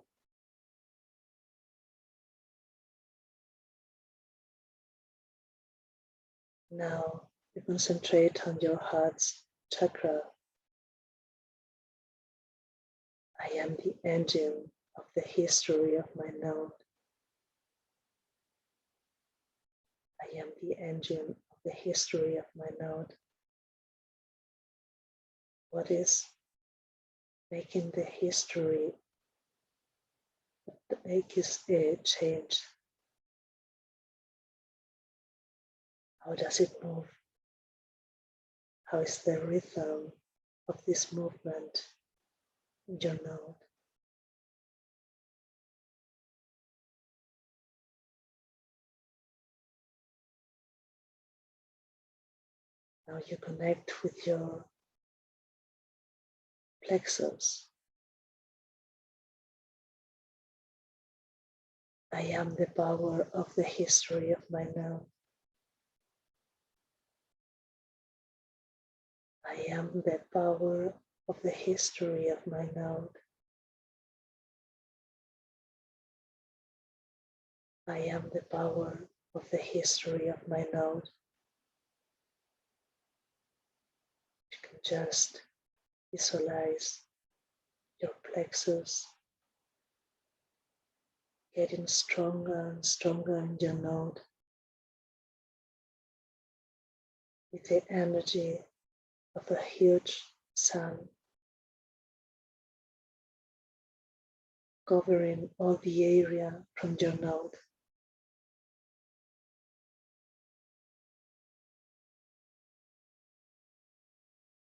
Now you concentrate on your heart's chakra. I am the engine of the history of my node. I am the engine of the history of my node. What is making the history, what makes it change? How does it move? How is the rhythm of this movement in your node? Now you connect with your plexus. I am the power of the history of my node. I am the power of the history of my node. I am the power of the history of my node. You can just visualize your plexus getting stronger and stronger in your node with the energy of a huge sun covering all the area from your node.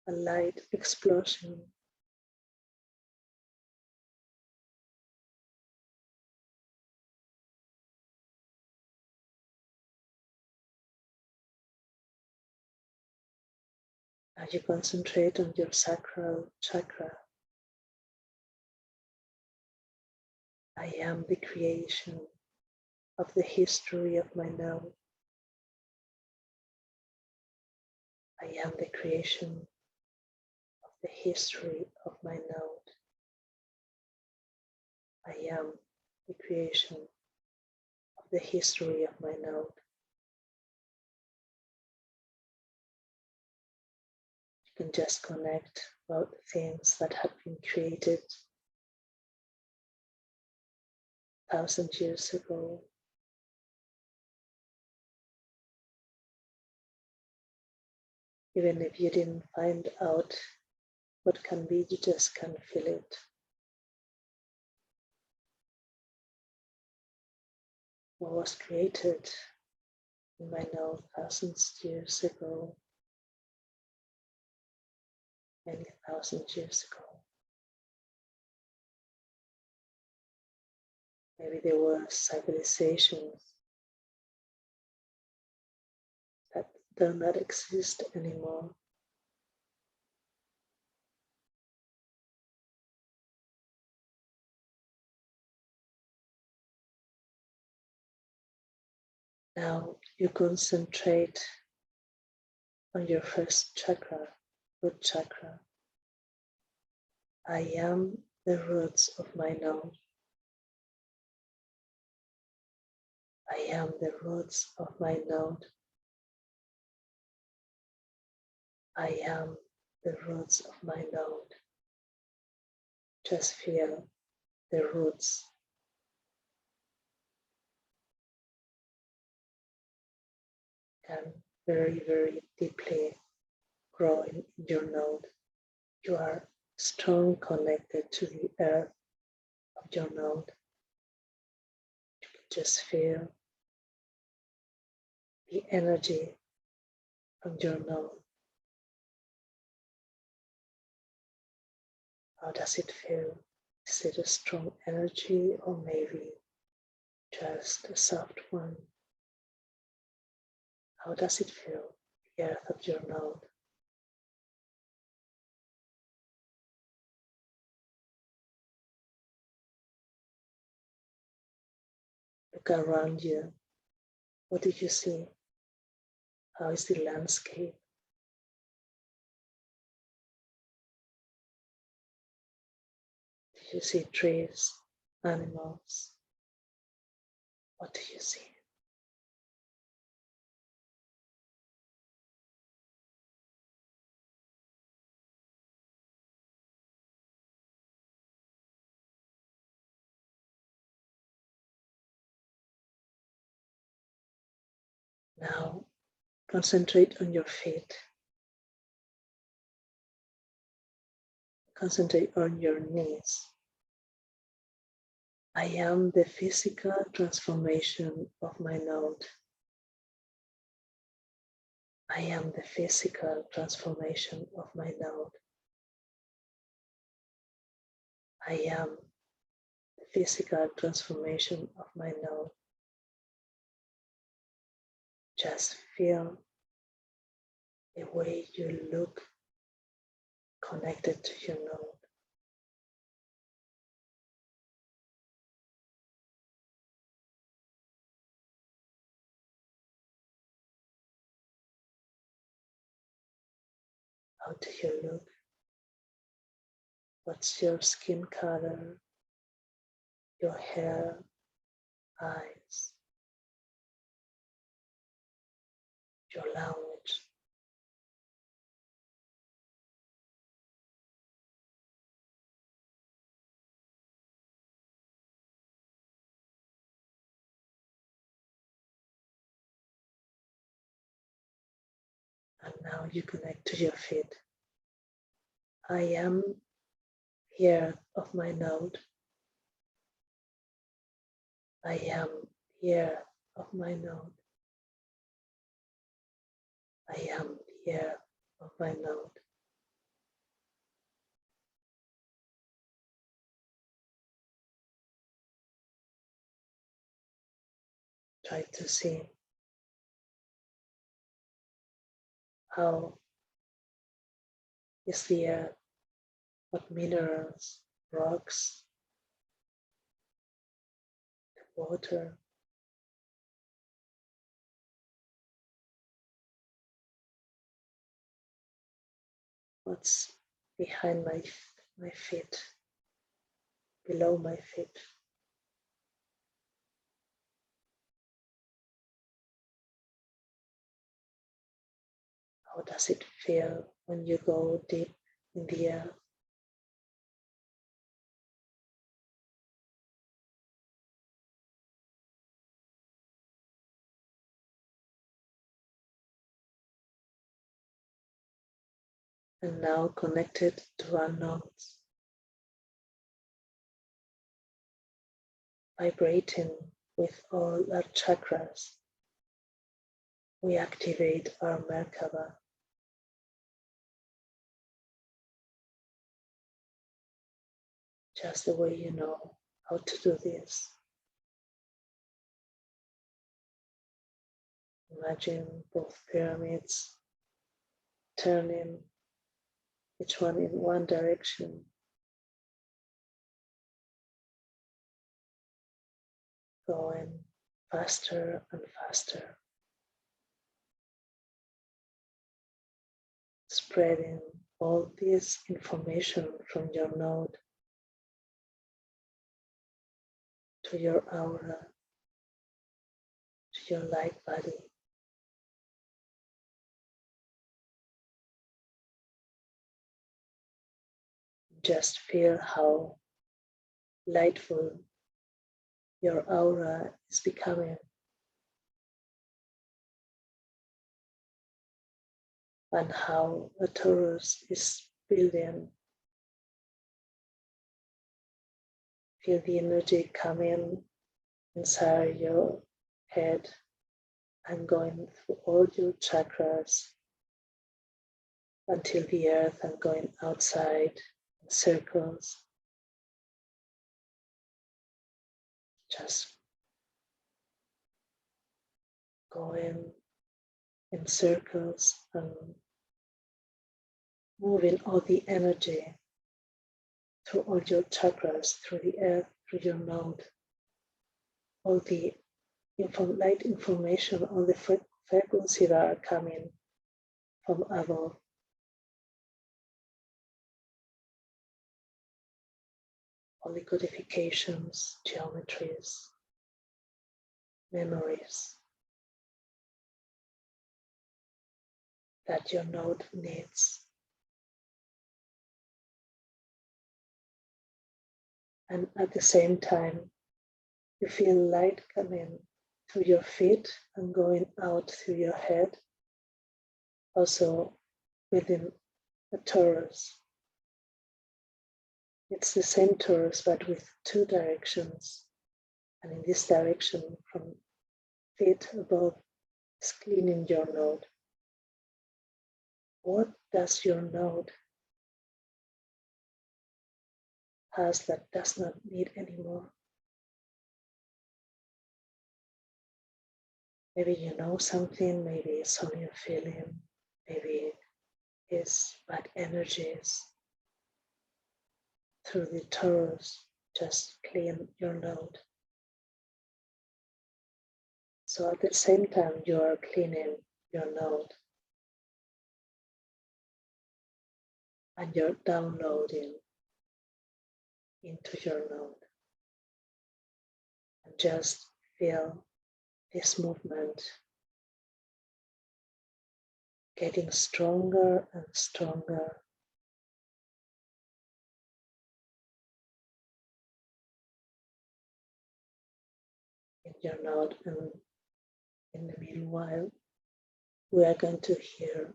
A light explosion. Now you concentrate on your sacral chakra. I am the creation of the history of my node. I am the creation of the history of my node. I am the creation of the history of my node. You can just connect about things that have been created 1,000 years ago. Even if you didn't find out what can be, you just can feel it. What was created in my node thousands of years ago, many thousand years ago. Maybe there were civilizations that do not exist anymore. Now you concentrate on your first chakra, root chakra. I am the roots of my node. I am the roots of my node. I am the roots of my node. Just feel the roots. Can very, very deeply grow in your node. You are strong connected to the earth of your node. You can just feel the energy from your node. How does it feel? Is it a strong energy or maybe just a soft one? How does it feel? The earth of your node. Look around you. What did you see? How is the landscape? Did you see trees, animals? What do you see? Now concentrate on your feet. Concentrate on your knees. I am the physical transformation of my node. I am the physical transformation of my node. I am the physical transformation of my node. Just feel the way you look connected to your node. How do you look? What's your skin color, your hair, eyes, your language? And now you connect to your feet. I am here of my node. I am here of my node. I am here of my node. Try to see how is the earth, what minerals, rocks, water, what's behind my feet, below my feet. How does it feel when you go deep in the earth? And now connected to our nodes, vibrating with all our chakras, we activate our Merkaba. Just the way you know how to do this. Imagine both pyramids turning, each one in one direction. Going faster and faster. Spreading all this information from your node to your aura, to your light body. Just feel how lightful your aura is becoming. And how the torus is building. Feel the energy coming inside your head, and going through all your chakras until the earth and going outside in circles. Just going in circles and moving all the energy through all your chakras, through the earth, through your node, all the light information, all the frequency that are coming from above. All the codifications, geometries, memories that your node needs. And at the same time, you feel light coming through your feet and going out through your head, also within a torus. It's the same torus, but with two directions. And in this direction, from feet above, is cleaning your node. What does your node has that does not need anymore? Maybe you know something, maybe it's how you're feeling, maybe it's bad energies. Through the torus, just clean your node. So at the same time you are cleaning your node and you're downloading into your node. And just feel this movement getting stronger and stronger. In your node, and in the meanwhile, we are going to hear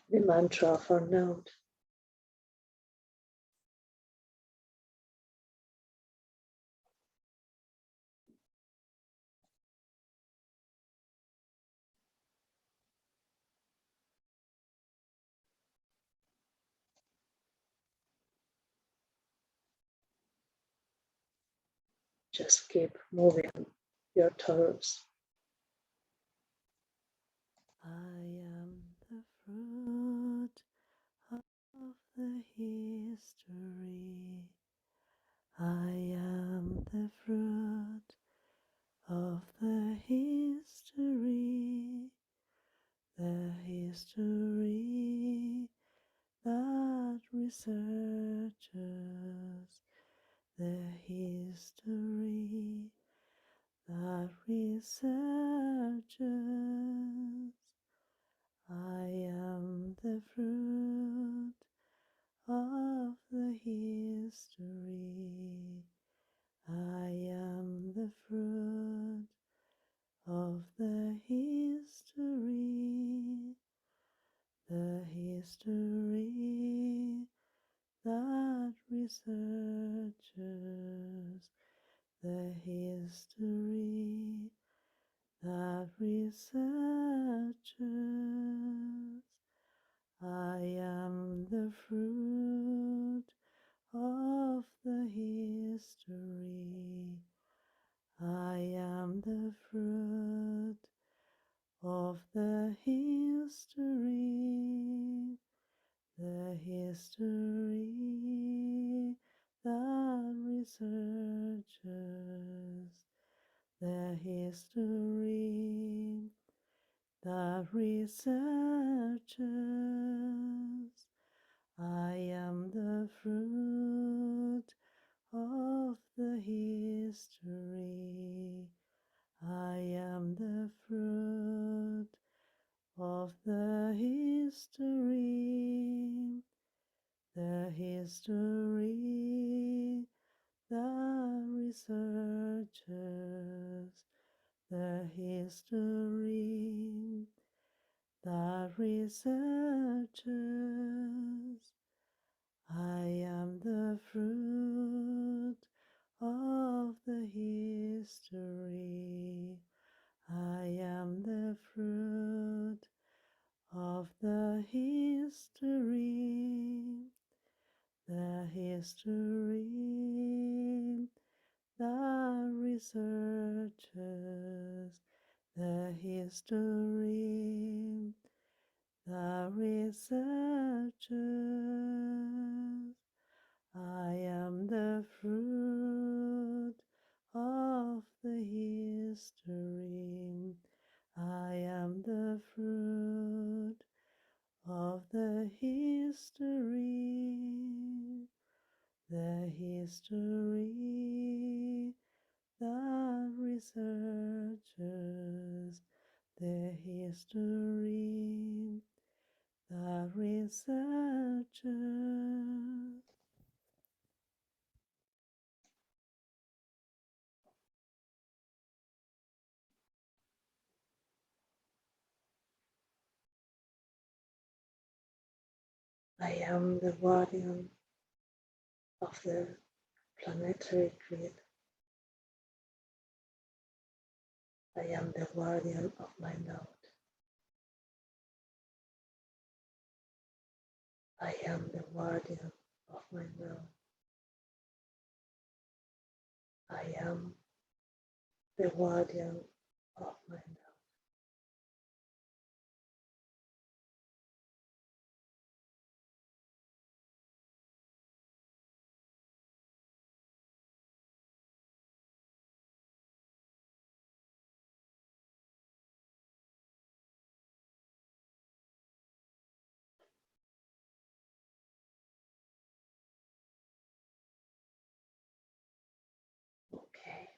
the mantra of our node. Just keep moving your toes. I am the fruit of the history. I am the fruit of the history. The history that researches. The history that researches. I am the fruit of the history. I am the fruit of the history. The history that researches. The history that researches. I am the fruit of the history. I am the fruit of the history. The history that researches. The history that researches. I am the fruit of the history. I am the fruit of the history. The history that researches. The history that researches. I am the fruit of the history. I am history, the researchers, the history, the researchers. I am the fruit of the history. I am the fruit of the history. The history, the researchers, the history, the researchers. I am the guardian of the planetary grid. I am the guardian of my node. I am the guardian of my node. I am the guardian of my node. Okay.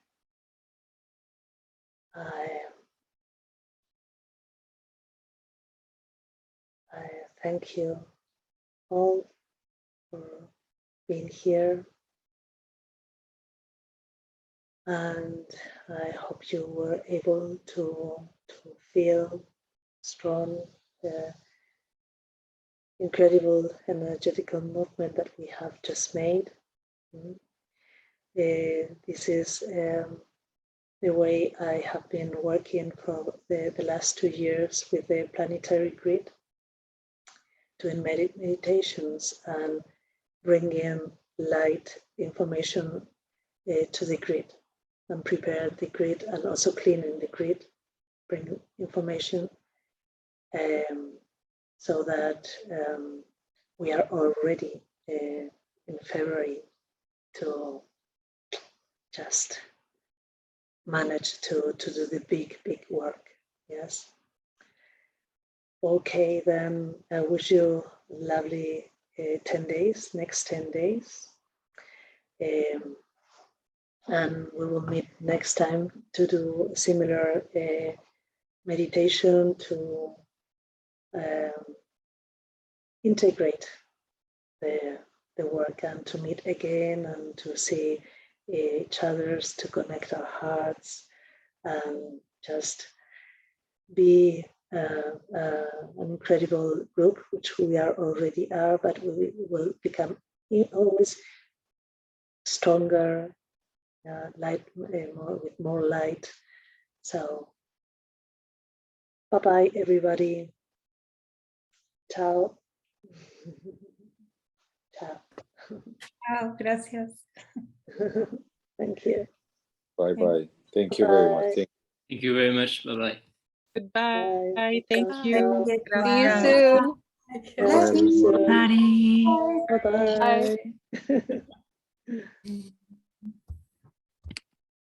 I thank you all for being here, and I hope you were able to feel strong, incredible energetical movement that we have just made. This is the way I have been working for the last 2 years with the planetary grid, doing meditations and bringing light information to the grid, and prepare the grid, and also cleaning the grid, bring information so that we are all ready in February to just manage to do the big work. Yes. Okay, then I wish you lovely 10 days, next 10 days. And we will meet next time to do a similar meditation to integrate the work, and to meet again, and to see each other's, to connect our hearts, and just be an incredible group, which we already are, but we will become always stronger, light, with more light. So bye-bye, everybody. Ciao. Ciao. Ciao, gracias. Thank you. Bye-bye. Thank you very much. Thank you very much. Bye-bye. Goodbye. Bye. Thank you. See you Gracias. soon. Bye. Bye. Bye-bye.